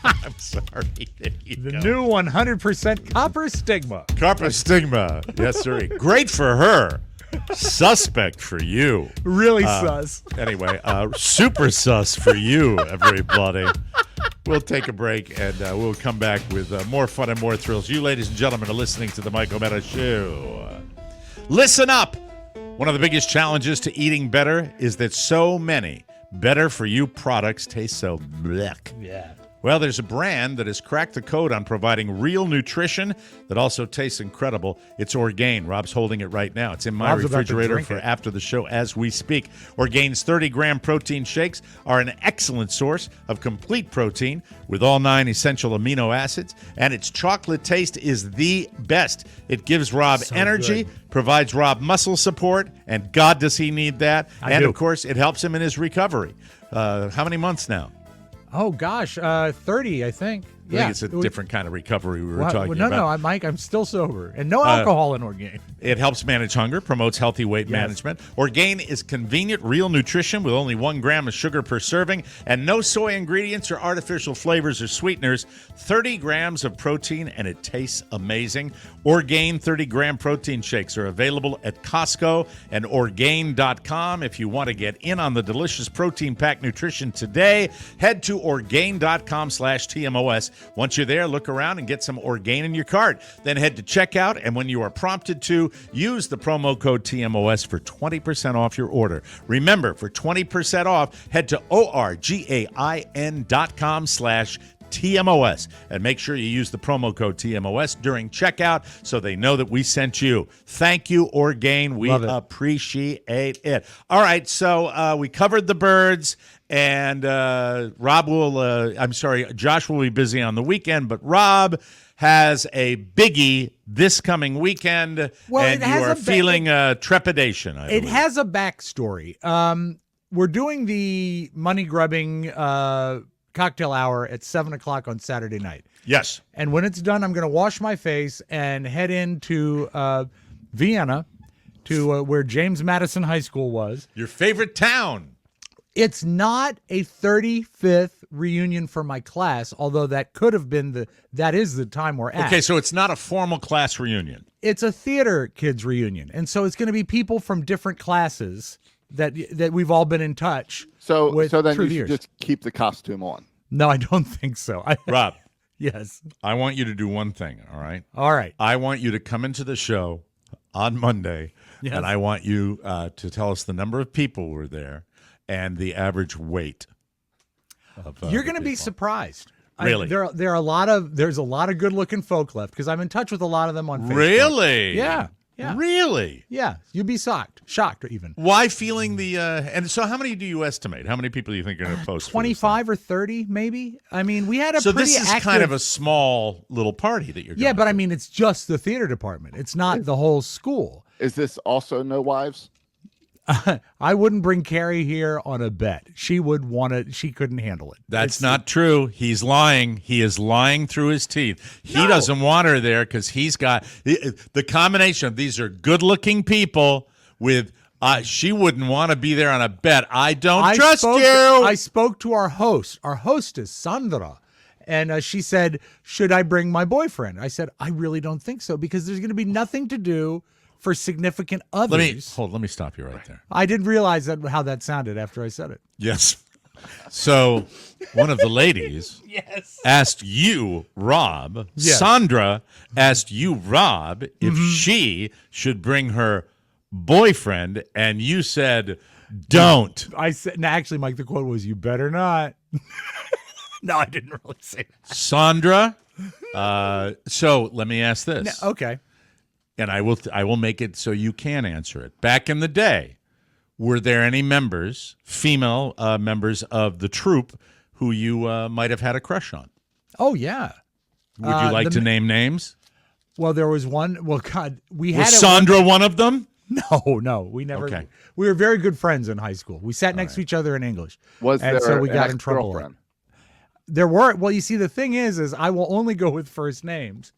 I'm sorry. The new 100% copper stigma. Copper stigma. Yes, sir. Great for her. Suspect for you. Really sus. Anyway, super sus for you, everybody. We'll take a break, and we'll come back with more fun and more thrills. You, ladies and gentlemen, are listening to The Mike O'Mara Show. Listen up. One of the biggest challenges to eating better is that so many better-for-you products taste so blech. Yeah. Well, there's a brand that has cracked the code on providing real nutrition that also tastes incredible. It's Orgain. Rob's holding it right now. It's in my refrigerator for after the show as we speak. Orgain's 30-gram protein shakes are an excellent source of complete protein with all 9 essential amino acids, and its chocolate taste is the best. It gives Rob energy, provides Rob muscle support, and God, does he need that. Of course, it helps him in his recovery. How many months now? Oh, gosh, 30, I think. I think it's a different kind of recovery we were talking about. No, Mike, I'm still sober. And no alcohol in Orgain. It helps manage hunger, promotes healthy weight management. Orgain is convenient, real nutrition with only 1 gram of sugar per serving and no soy ingredients or artificial flavors or sweeteners. 30 grams of protein, and it tastes amazing. Orgain 30-gram protein shakes are available at Costco and Orgain.com. If you want to get in on the delicious protein-packed nutrition today, head to Orgain.com/TMOS. Once you're there, look around and get some Orgain in your cart. Then head to checkout, and when you are prompted to, use the promo code TMOS for 20% off your order. Remember, for 20% off, head to Orgain.com/TMOS and make sure you use the promo code TMOS during checkout so they know that we sent you. Thank you, Orgain. We appreciate it. All right, so we covered the birds. And Josh will be busy on the weekend, but Rob has a biggie this coming weekend, and you are feeling trepidation. I believe. Has a backstory. We're doing the money-grubbing cocktail hour at 7 o'clock on Saturday night. Yes. And when it's done, I'm going to wash my face and head into Vienna to where James Madison High School was. Your favorite town. It's not a 35th reunion for my class, although that could have been that is the time we're at. Okay, so it's not a formal class reunion. It's a theater kids reunion. And so it's going to be people from different classes that we've all been in touch with so then through you the should years. just keep the costume on. No, I don't think so. Rob. Yes. I want you to do one thing, all right? All right. I want you to come into the show on Monday, and I want you to tell us the number of people who were there and the average weight of You're going to be surprised. Really? There's a lot of good looking folk left because I'm in touch with a lot of them on Facebook. Really? Yeah. Really? Yeah. You'd be shocked even. Why feeling the and so how many do you estimate? How many people do you think are going to post? 25 or 30 maybe. I mean, we had a so pretty this is active, kind of a small little party that you're going Yeah, but to. I mean, it's just the theater department. It's not the whole school. Is this also no wives? I wouldn't bring Carrie here on a bet. She would want to. She couldn't handle it. That's not true. He's lying. He is lying through his teeth. He doesn't want her there because he's got the combination of these are good-looking people with. She wouldn't want to be there on a bet. I don't trust you. I spoke to our hostess Sandra, and she said, "Should I bring my boyfriend?" I said, "I really don't think so because there's going to be nothing to do for significant others." Let me stop you right there. I didn't realize how that sounded after I said it. Yes. So one of the ladies asked you, Rob. Yes. Sandra asked you, Rob, if she should bring her boyfriend, and you said, don't. I said, no, actually, Mike, the quote was, "You better not." No, I didn't really say that. Sandra, so let me ask this. No, okay. And I will make it so you can answer it. Back in the day, were there any female members of the troupe who you might have had a crush on? Oh, yeah. Would you like to name names? Well, there was one. Well, God, we Was had Sandra one of them? No, we never. Okay. We were very good friends in high school. We sat next to each other in English. Was and there so we an got in trouble. ex-girlfriend? There were. Well, you see, the thing is I will only go with first names,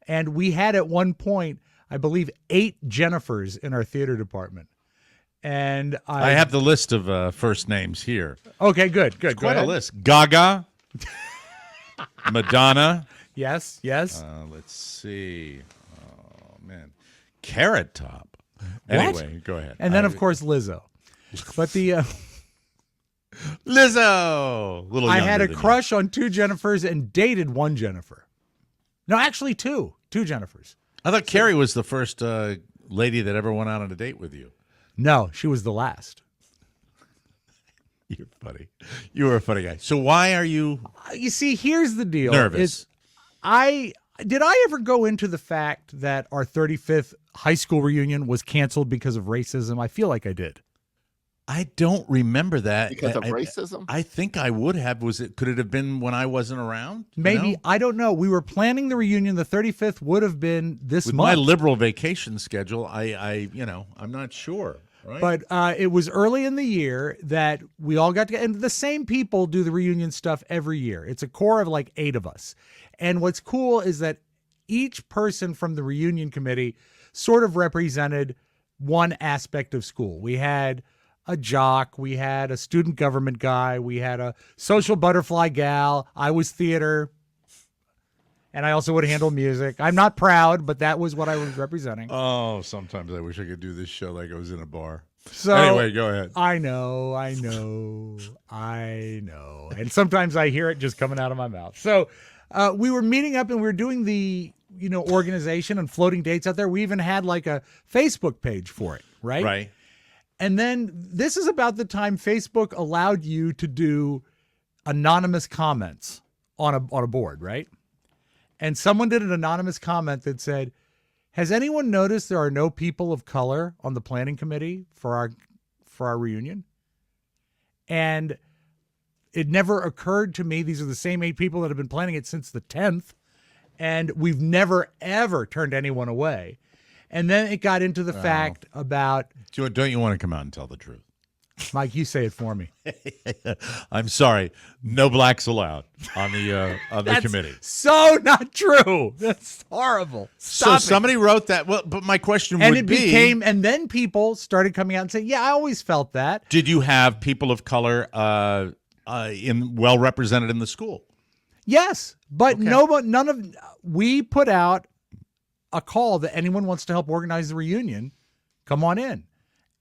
and we had at one point, I believe, 8 Jennifers in our theater department. And I have the list of first names here. Okay, good. Go Quite ahead. a list. Gaga, Madonna. Yes. Let's see. Oh man, Carrot Top. Anyway, go ahead. And then, of course, Lizzo. But the Lizzo. Little. I had younger a than crush on 2 Jennifers and dated 1 Jennifer. No, actually 2 Jennifers. I thought Carrie was the first lady that ever went out on a date with you. No, she was the last. You're funny. You were a funny guy. So why are you You see, here's the deal. nervous? Did I ever go into the fact that our 35th high school reunion was canceled because of racism? I feel like I did. I don't remember that. Because of racism? I think I would have. Could it have been when I wasn't around? Maybe. No? I don't know. We were planning the reunion. The 35th would have been this With month. my liberal vacation schedule, I'm not sure. Right? But it was early in the year that we all got together. And the same people do the reunion stuff every year. It's a core of like 8 of us. And what's cool is that each person from the reunion committee sort of represented one aspect of school. We had a jock, we had a student government guy, we had a social butterfly gal, I was theater, and I also would handle music. I'm not proud, but that was what I was representing. Oh, sometimes I wish I could do this show like I was in a bar. So anyway, go ahead. I know. And sometimes I hear it just coming out of my mouth. So we were meeting up and we were doing the, organization and floating dates out there. We even had like a Facebook page for it, right? Right. And then this is about the time Facebook allowed you to do anonymous comments on a board, right? And someone did an anonymous comment that said, "Has anyone noticed there are no people of color on the planning committee for our reunion?" And it never occurred to me, these are the same 8 people that have been planning it since the 10th, and we've never, ever turned anyone away. And then it got into the fact about... Don't you want to come out and tell the truth? Mike, you say it for me. I'm sorry. No blacks allowed on the committee. So not true. That's horrible. Stop So somebody wrote that. Well, but my question and would it be... became, and then people started coming out and saying, "Yeah, I always felt that." Did you have people of color well represented in the school? Yes, but we put out a call that anyone wants to help organize the reunion, come on in.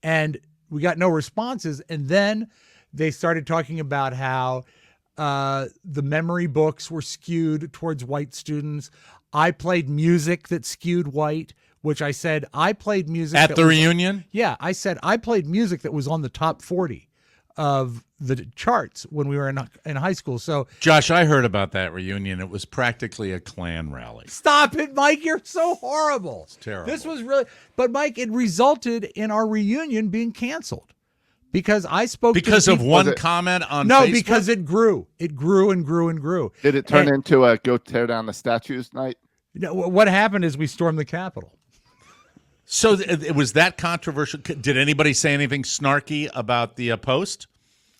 And we got no responses. And then they started talking about how the memory books were skewed towards white students. I played music that skewed white, which I said I played music At the reunion? Yeah, I said I played music that was on the top 40 of the charts when we were in high school. So, Josh, I heard about that reunion. It was practically a Klan rally. stop it, Mike. You're so horrible. It's terrible. This was really, but Mike, it resulted in our reunion being canceled because I spoke Because to of people- one comment on No, Facebook? because it grew. It grew and grew and grew. Did it turn And- into a go tear down the statues night? No, what happened is we stormed the Capitol. So it was that controversial. Did anybody say anything snarky about the post?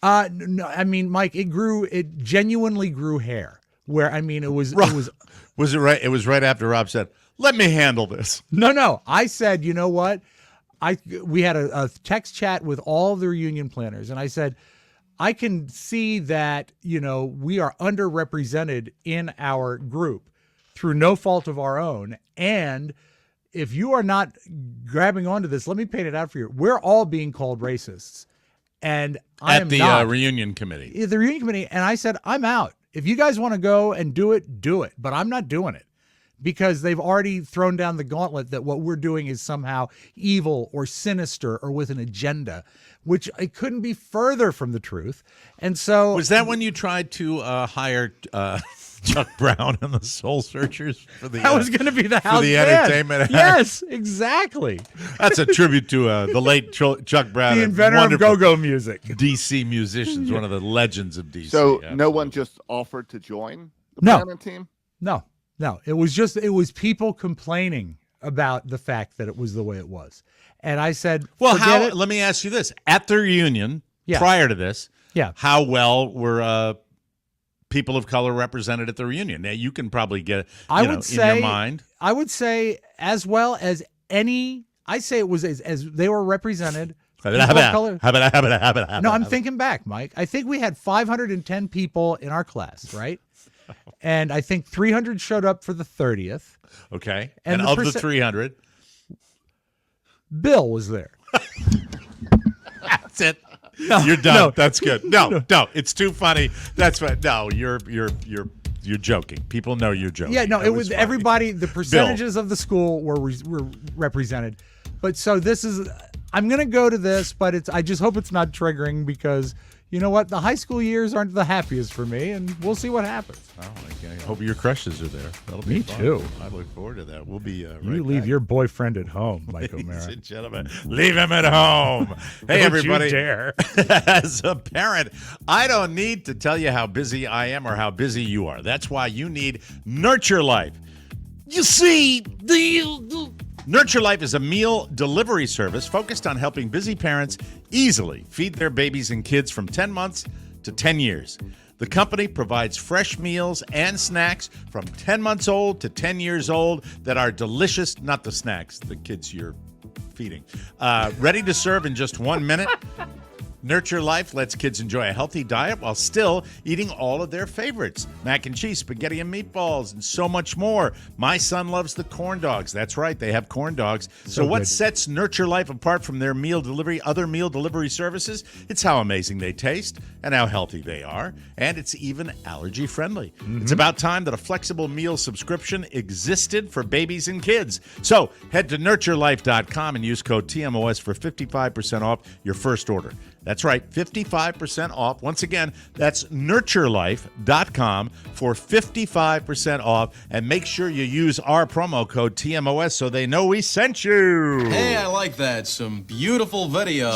No, I mean, Mike, it grew. It genuinely grew hair. Where I mean, it was. Was it right? It was right after Rob said, "Let me handle this." No. I said, you know what? We had a text chat with all of the reunion planners, and I said, I can see that we are underrepresented in our group through no fault of our own, and if you are not grabbing onto this, let me paint it out for you. We're all being called racists, and I am At the not. reunion committee. The reunion committee, and I said, I'm out. If you guys want to go and do it, but I'm not doing it because they've already thrown down the gauntlet that what we're doing is somehow evil or sinister or with an agenda, which it couldn't be further from the truth. And so Was that when you tried to hire Chuck Brown and the Soul Searchers for the? that was going to be the house for the band. entertainment act? Yes, exactly. That's a tribute to the late Chuck Brown, The a inventor of wonderful go-go music. DC musicians, one of the legends of DC. So Absolutely. no one just offered to join the No. planning team? No. It was people complaining about the fact that it was the way it was. And I said, Well, forget it. let me ask you this: at the reunion, Yeah. prior to this, Yeah. how well were people of color represented at the reunion? Now, you can probably get in your mind. I would say as well as any. I say it was as they were represented. people of color. No, I'm thinking back, Mike. I think we had 510 people in our class, right? And I think 300 showed up for the 30th. Okay, And and the of the percent- 300, Bill was there. that's it. You're done. no. That's good. No, it's too funny. That's right. No, you're joking. People know you're joking. Yeah, no, That it was funny. everybody. The percentages of the school were represented. But so this is. I'm going to go to this, but I just hope it's not triggering because you know what? The high school years aren't the happiest for me, and we'll see what happens. Oh, I hope your crushes are there. That'll be Me fun. too. I look forward to that. We'll be right You leave back. your boyfriend at home, Mike Ladies O'Mara. and gentlemen, leave him at home. Hey, Don't everybody. you dare. As a parent, I don't need to tell you how busy I am or how busy you are. That's why you need Nurture Life. You see, Nurture Life is a meal delivery service focused on helping busy parents easily feed their babies and kids from 10 months to 10 years. The company provides fresh meals and snacks from 10 months old to 10 years old that are delicious, not the snacks, the kids you're feeding. Ready to serve in just 1 minute. Nurture Life lets kids enjoy a healthy diet while still eating all of their favorites. Mac and cheese, spaghetti and meatballs, and so much more. My son loves the corn dogs. That's right, they have corn dogs. So what good. sets Nurture Life apart from their other meal delivery services? It's how amazing they taste and how healthy they are. And it's even allergy friendly. It's about time that a flexible meal subscription existed for babies and kids. So head to nurturelife.com and use code TMOS for 55% off your first order. That's right, 55% off. Once again, that's nurturelife.com for 55% off. And make sure you use our promo code TMOS so they know we sent you. Hey, I like that. Some beautiful video.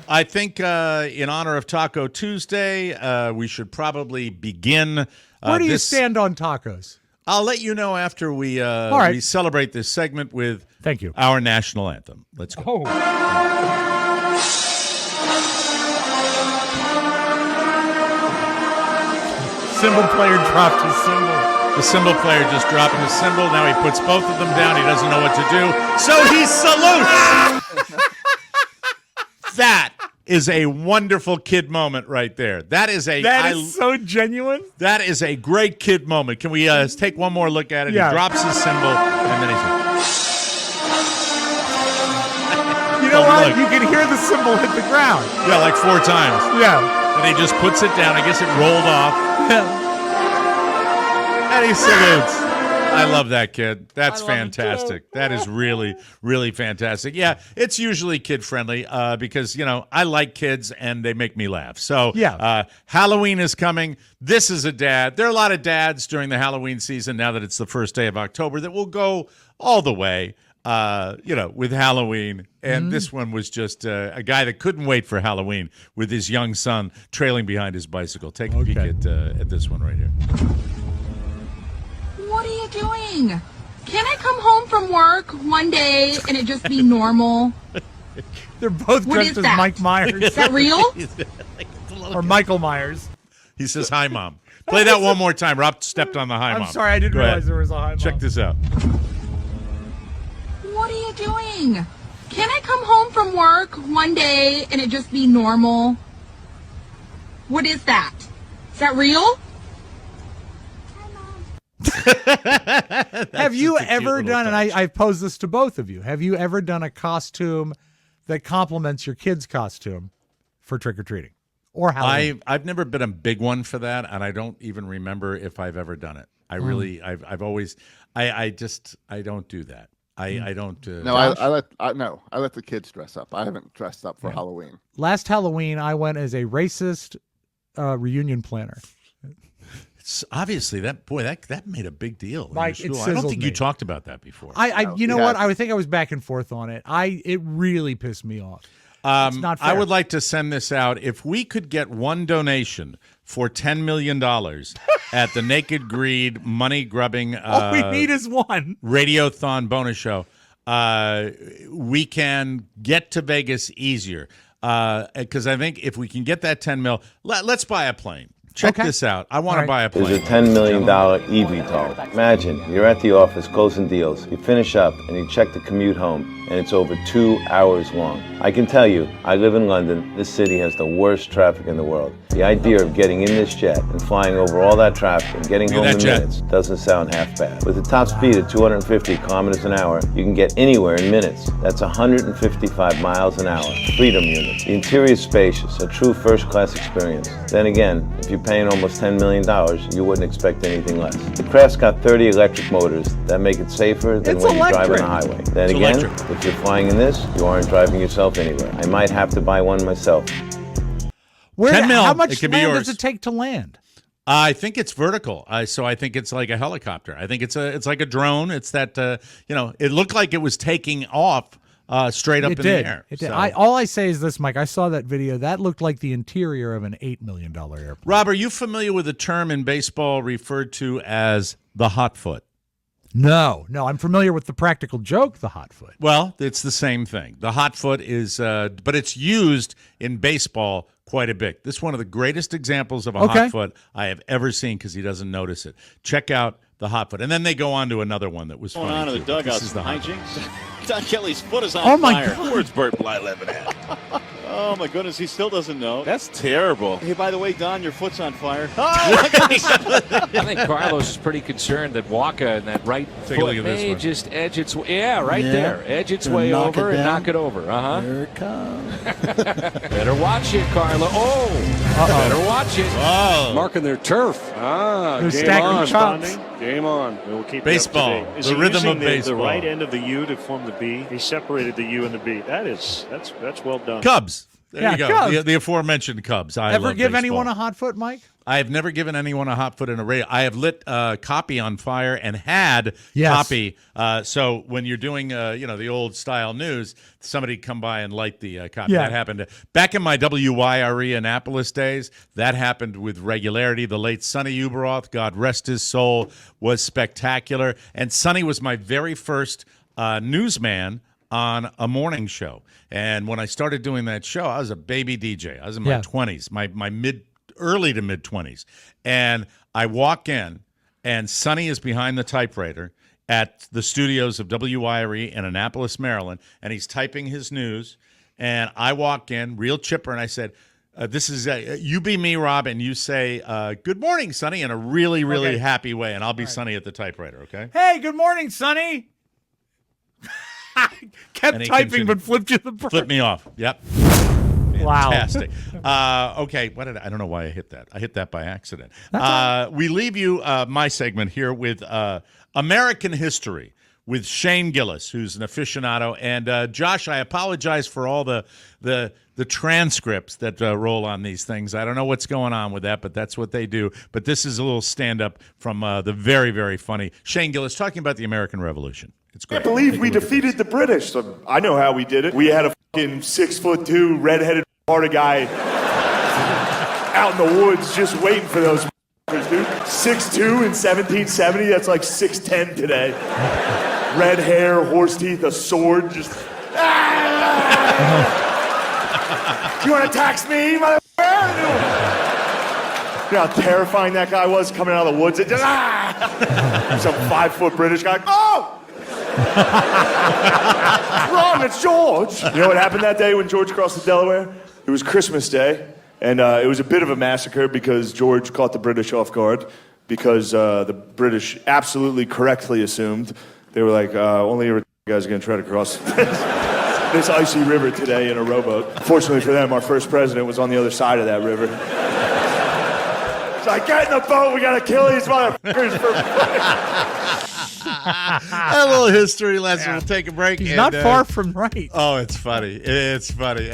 I think in honor of Taco Tuesday, we should probably begin. Where do you this- stand on tacos? I'll let you know after we right. we celebrate this segment with Thank you. our national anthem. Let's go. Oh. Cymbal player dropped his cymbal. The cymbal player just dropped his cymbal. Now he puts both of them down. He doesn't know what to do. So he salutes. That is a wonderful kid moment right there. That is so genuine. That is a great kid moment. Can we take one more look at it? Yeah. He drops his cymbal, and then he's You know Oh, what? look. You can hear the cymbal hit the ground. yeah, like 4 times. Yeah. And he just puts it down. I guess it rolled off. And he salutes. I love that kid. That's fantastic. That is really, really fantastic. Yeah, it's usually kid friendly because, you know, I like kids and they make me laugh. So Halloween is coming. This is a dad. There are a lot of dads during the Halloween season now that it's the first day of October that will go all the way, you know, with Halloween. And this one was just a guy that couldn't wait for Halloween with his young son trailing behind his bicycle. Take a peek at this one right here. What are you doing? Can I come home from work one day and it just be normal? They're both dressed as Mike Myers. Is that real? Or Michael Myers. He says, "Hi, Mom." Play that one more time. Rob stepped on the hi, Mom. I'm sorry, I didn't realize there was a hi, Mom. Check this out. What are you doing? Can I come home from work one day and it just be normal? What is that? Is that real? Have you ever done, and I've posed this to both of you, have you ever done a costume that complements your kid's costume for trick-or-treating or Halloween? I've never been a big one for that, and I don't even remember if I've ever done it. I really, I've always, I don't do that. I don't. No, I let the kids dress up. I haven't dressed up for Halloween. Last Halloween, I went as a racist reunion planner. Obviously, that made a big deal. Mike, it I don't think you talked about that before. You know what? I think I was back and forth on it. It really pissed me off. It's not fair. I would like to send this out. If we could get one donation for $10 million at the Naked Greed money grubbing all we need is one Radiothon bonus show, we can get to Vegas easier. Because I think if we can get that 10 mil, let's buy a plane. Check this out. I want to buy a plane. There's a $10 million eVTOL. Imagine you're at the office closing deals. You finish up and you check the commute home, and it's over 2 hours long. I can tell you, I live in London. This city has the worst traffic in the world. The idea of getting in this jet and flying over all that traffic and getting home in minutes doesn't sound half bad. With a top speed of 250 kilometers an hour, you can get anywhere in minutes. That's 155 miles an hour. Freedom unit. The interior is spacious, a true first-class experience. Then again, if you're paying almost $10 million, you wouldn't expect anything less. The craft's got 30 electric motors that make it safer than when you drive on the highway. Then again, if you're flying in this, you aren't driving yourself anywhere. I might have to buy one myself. How much land does it take to land? I think it's vertical, so I think it's like a helicopter. I think it's like a drone. It's that it looked like it was taking off straight up in the air. It did. All I say is this, Mike. I saw that video. That looked like the interior of an $8 million airplane. Rob, are you familiar with a term in baseball referred to as the hot foot? No. I'm familiar with the practical joke, the hot foot. Well, it's the same thing. The hot foot is, but it's used in baseball quite a bit. This is one of the greatest examples of a hot foot I have ever seen because he doesn't notice it. Check out the hot foot. And then they go on to another one that was funny. Going on in the dugout. This is the hijinks. Don Kelly's foot is on fire. Where's Bert Blyleven at? Oh, my goodness. He still doesn't know. That's terrible. Hey, by the way, Don, your foot's on fire. I think Carlos is pretty concerned that Waka and that right foot may just edge its way. Yeah, there. Edge its way over and knock it over. Here it comes. Better watch it, Carlo. Better watch it. Whoa. Marking their turf. Game on, Bonding. Game on. We'll keep baseball. The rhythm of baseball. The right end of the U to form the B. He separated the U and the B. That's well done. Cubs. There you go. The aforementioned Cubs. I ever love give baseball. anyone a hot foot, Mike? I have never given anyone a hot foot in a radio. I have lit copy on fire and had copy. So when you're doing, the old style news, somebody come by and light the copy. Yeah. That happened back in my WYRE Annapolis days. That happened with regularity. The late Sonny Uberoth, God rest his soul, was spectacular. And Sonny was my very first newsman on a morning show. And when I started doing that show, I was a baby DJ. I was in my 20s, my early to mid 20s. And I walk in, and Sonny is behind the typewriter at the studios of WYRE in Annapolis, Maryland, and he's typing his news. And I walk in, real chipper, and I said, this is you be me, Rob, and you say, good morning, Sonny, in a really, really happy way. And I'll be Sonny at the typewriter, okay? Hey, good morning, Sonny. Kept typing, but flipped you the bird. Flipped me off. Yep. Fantastic. Okay, I don't know why I hit that. I hit that by accident. We leave you my segment here with American history with Shane Gillis, who's an aficionado. And Josh, I apologize for all the transcripts that roll on these things. I don't know what's going on with that, but that's what they do. But this is a little stand-up from the very, very funny Shane Gillis talking about the American Revolution. It's great. I can't believe we defeated the British. So I know how we did it. We had a fucking 6'2", redheaded Florida guy out in the woods just waiting for those motherfuckers, dude. 6'2" in 1770, that's like 6'10" today. Red hair, horse teeth, a sword, just... Do you want to tax me, motherfucker? You know how terrifying that guy was coming out of the woods? It just, some 5-foot British guy. Oh! Wrong, it's George. You know what happened that day when George crossed the Delaware? It was Christmas Day, and it was a bit of a massacre because George caught the British off guard because the British absolutely correctly assumed. They were like, only your guys are going to try to cross this icy river today in a rowboat. Fortunately for them, our first president was on the other side of that river. It's like, get in the boat, we got to kill these motherfuckers for a little history lesson. We'll take a break. He's not far from right. Oh, it's funny. It's funny.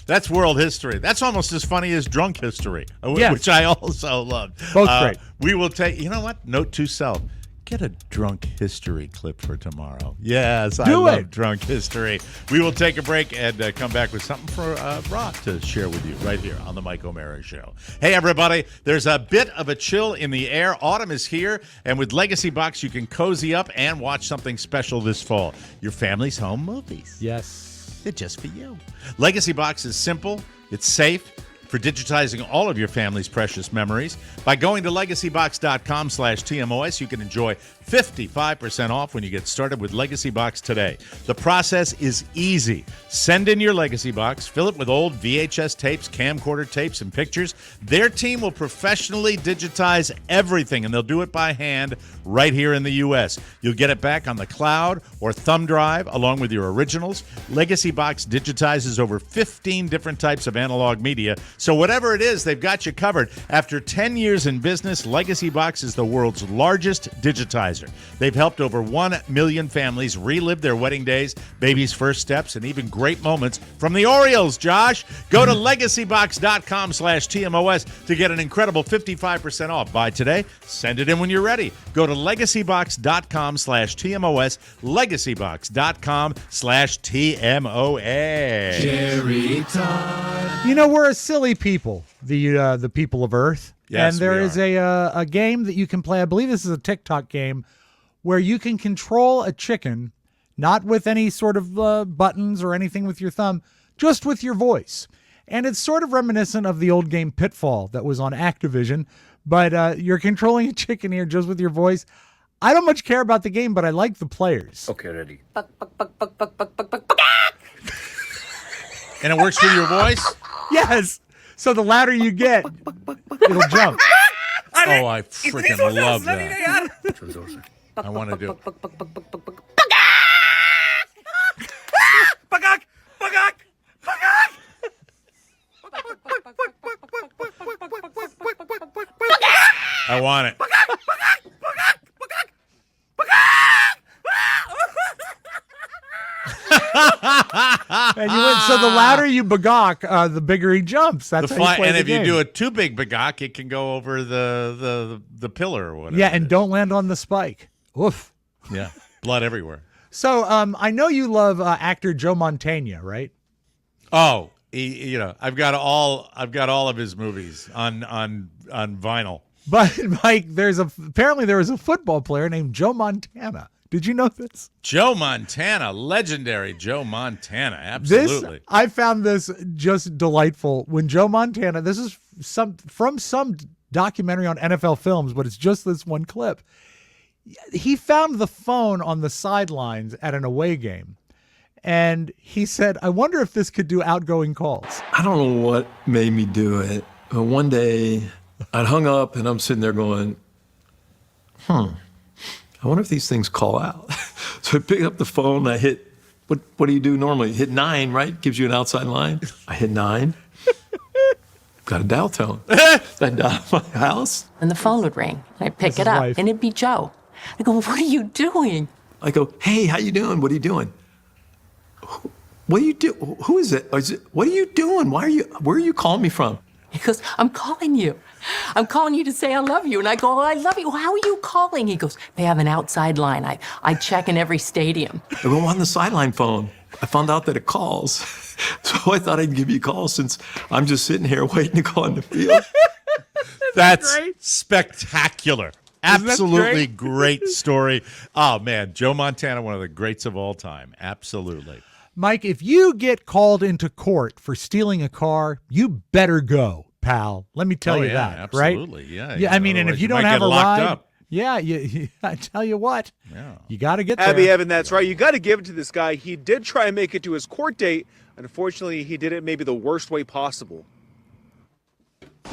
That's world history. That's almost as funny as drunk history, which I also love. Both great. We will take, you know what? Note to self. Get a drunk history clip for tomorrow. Yes, I love drunk history. We will take a break and come back with something for Brock to share with you right here on the Mike O'Mara Show. Hey, everybody. There's a bit of a chill in the air. Autumn is here, and with Legacy Box, you can cozy up and watch something special this fall. Your family's home movies. Yes. They're just for you. Legacy Box is simple. It's safe for digitizing all of your family's precious memories. By going to legacybox.com/TMOS, you can enjoy 55% off when you get started with Legacy Box today. The process is easy. Send in your Legacy Box, fill it with old VHS tapes, camcorder tapes, and pictures. Their team will professionally digitize everything, and they'll do it by hand right here in the U.S. You'll get it back on the cloud or thumb drive along with your originals. Legacy Box digitizes over 15 different types of analog media, so whatever it is, they've got you covered. After 10 years in business, Legacy Box is the world's largest digitizer. They've helped over 1 million families relive their wedding days, baby's first steps, and even great moments from the Orioles, Josh. Go to legacybox.com/TMOS to get an incredible 55% off. Buy today. Send it in when you're ready. Go to legacybox.com/TMOS, legacybox.com/TMOS. Jerry Todd. You know, we're a silly people, the people of Earth. Yes, and there we is a game that you can play. I believe this is a TikTok game where you can control a chicken, not with any sort of buttons or anything with your thumb, just with your voice. And it's sort of reminiscent of the old game Pitfall that was on Activision, but you're controlling a chicken here just with your voice. I don't much care about the game, but I like the players. Okay, ready. And it works for your voice? Yes. So the louder you get, it'll jump. Oh, I freaking love that. I want to do it. I want it. And you went, so the louder you bagok, the bigger he jumps. That's how you play and the if game. you do a too big bagok, it can go over the pillar or whatever. Yeah, and don't land on the spike. Oof. Yeah, blood everywhere. So I know you love actor Joe Mantegna, right? Oh, I've got all of his movies on vinyl. But Mike, apparently there was a football player named Joe Montana. Did you know this? Joe Montana, legendary Joe Montana, absolutely. I found this just delightful. When Joe Montana, this is from some documentary on NFL Films, but it's just this one clip. He found the phone on the sidelines at an away game, and he said, "I wonder if this could do outgoing calls." I don't know what made me do it, but one day I hung up and I'm sitting there going, I wonder if these things call out. So I picked up the phone, I hit, what do you do normally? Hit 9, right? Gives you an outside line. I hit 9, Got a dial tone. That dial my house. And the phone would ring, and I'd pick it up, and it'd be Joe. I go, what are you doing? I go, hey, how you doing? What are you doing? What do you do? Who is it? What are you doing? Where are you calling me from? He goes, I'm calling you. I'm calling you to say I love you. And I go, I love you. How are you calling? He goes, they have an outside line. I check in every stadium. I went on the sideline phone. I found out that it calls. So I thought I'd give you a call since I'm just sitting here waiting to go on the field. That's spectacular. Absolutely great story. Oh, man. Joe Montana, one of the greats of all time. Absolutely. Mike, if you get called into court for stealing a car, you better go, pal. Let me tell you that, right? Absolutely. Yeah. Yeah. I mean, and if you don't have a ride, I tell you what, you got to get there. Abby Evan, that's right. You got to give it to this guy. He did try and make it to his court date. Unfortunately, he did it maybe the worst way possible.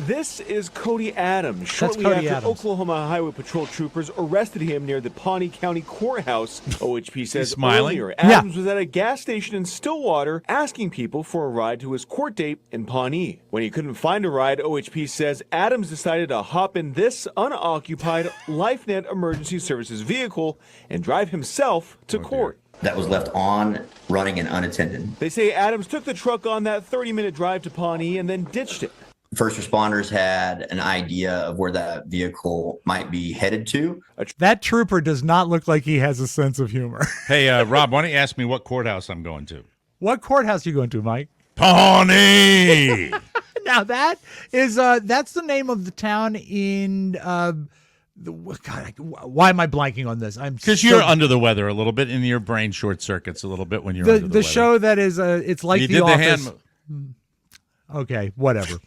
This is Cody Adams. Shortly after Oklahoma Highway Patrol troopers arrested him near the Pawnee County Courthouse. OHP says earlier, Adams was at a gas station in Stillwater asking people for a ride to his court date in Pawnee. When he couldn't find a ride, OHP says Adams decided to hop in this unoccupied LifeNet Emergency Services vehicle and drive himself to court. That was left on, running, and unattended. They say Adams took the truck on that 30-minute drive to Pawnee and then ditched it. First responders had an idea of where that vehicle might be headed to. That trooper does not look like he has a sense of humor. Hey, Rob, why don't you ask me what courthouse I'm going to? What courthouse are you going to, Mike? Pawnee! Now, that is that's the name of the town in God, why am I blanking on this? Because you're under the weather a little bit, and your brain short circuits a little bit when you're under the weather. The show that is, it's like The Office. Okay, whatever.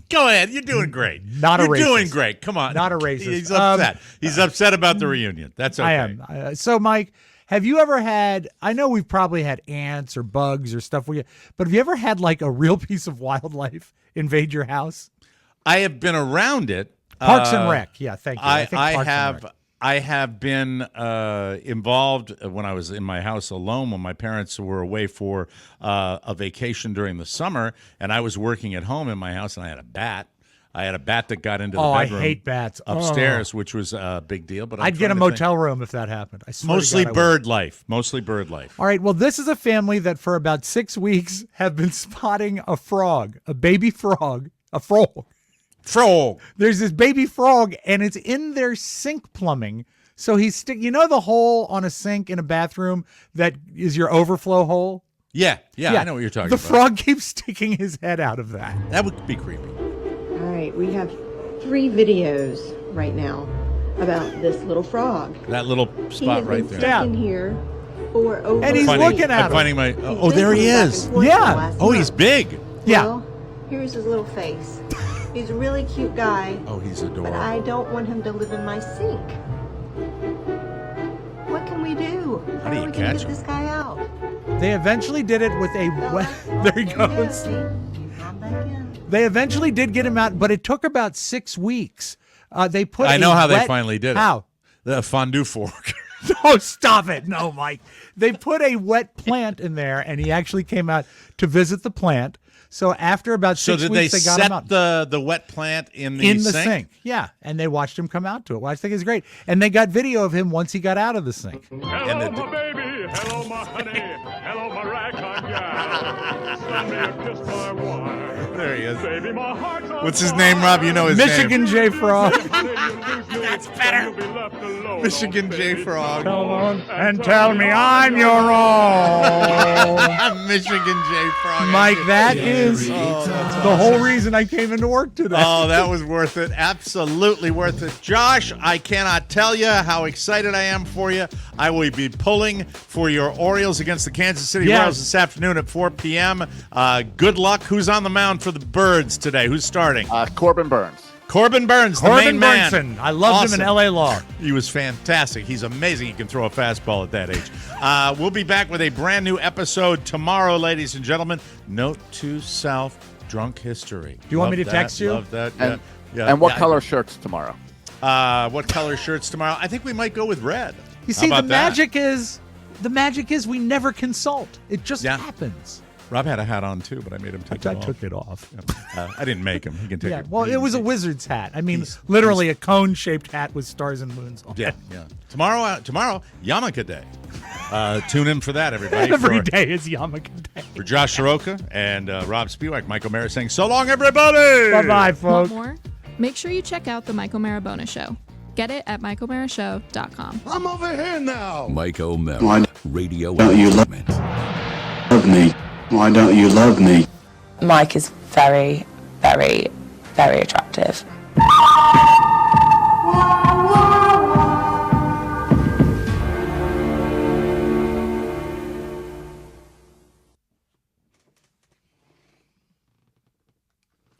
Go ahead. You're doing great. Not a racist. You're doing great. Come on. Not a racist. He's upset. He's upset about the reunion. That's okay. I am. So, Mike, have you ever had, I know we've probably had ants or bugs or stuff, but have you ever had like a real piece of wildlife invade your house? I have been around it. Parks and Rec. Yeah, thank you. I have been involved when I was in my house alone when my parents were away for a vacation during the summer, and I was working at home in my house, and I had a bat. I had a bat that got into the bedroom. I hate bats. Upstairs, which was a big deal. But I'd get a motel room if that happened. I swear Mostly to God, bird life. Mostly bird life. All right. Well, this is a family that for about 6 weeks have been spotting a frog, a baby frog, a frog. Frog. There's this baby frog, and it's in their sink plumbing. So he's you know the hole on a sink in a bathroom that is your overflow hole? Yeah, I know what you're talking about. The frog keeps sticking his head out of that. That would be creepy. All right, we have 3 videos right now about this little frog. That little spot right there. Stuck in here for over and he's looking at I'm him. finding my. Oh, there he is. Yeah. Oh, he's big. Yeah. Well, here's his little face. He's a really cute guy. Oh, he's adorable. But I don't want him to live in my sink. What can we do? How do you catch get this guy out? They eventually did it with a there he goes. They eventually did get him out, but it took about 6 weeks. They put. I know how they finally did it. How? The fondue fork. Oh, stop it! No, Mike. They put a wet plant in there, and he actually came out to visit the plant. So after about 6 weeks, they got him out. So did they set the wet plant in the sink? Yeah, and they watched him come out to it. Well, I think it's great. And they got video of him once he got out of the sink. Hello, my baby. Hello, my honey. Hello, my ragtime gal. Send me a kiss, my wine. There he is. Baby, my heart's on What's his name, Rob? You know his Michigan name. J. Frog. That's better. Michigan J. Frog. Come on and tell me I'm your own. Michigan J. Frog. Mike, that is the whole reason I came into work today. Oh, that was worth it. Absolutely worth it. Josh, I cannot tell you how excited I am for you. I will be pulling for your Orioles against the Kansas City Royals this afternoon at 4 p.m. Good luck. Who's on the mound for the Birds today? Who's starting? Corbin Burns. Corbin Burns, the main man. Burnson. I loved him in L.A. Law. He was fantastic. He's amazing. He can throw a fastball at that age. We'll be back with a brand new episode tomorrow, ladies and gentlemen. Note to self, drunk history. Do you want me to text you? Love that. And what color shirts tomorrow? What color shirts tomorrow? I think we might go with red. You see, the magic is we never consult. It just happens. Rob had a hat on too, but I made him take it off. I took it off. I didn't make him. He can take it. Well, it was a wizard's hat. I mean, literally a cone-shaped hat with stars and moons on it. Yeah. Tomorrow, Yarmulke Day. Tune in for that, everybody. Every day is Yarmulke Day. For Josh Soroka and Rob Spiewak, Mike O'Mara saying, so long, everybody! Bye-bye, folks. Want more? Make sure you check out the Mike O'Mara Bonus Show. Get it at MikeO'MaraShow.com. I'm over here now. Mike O'Mara, Why Radio don't you love me? Why don't you love me? Mike is very, very, very attractive.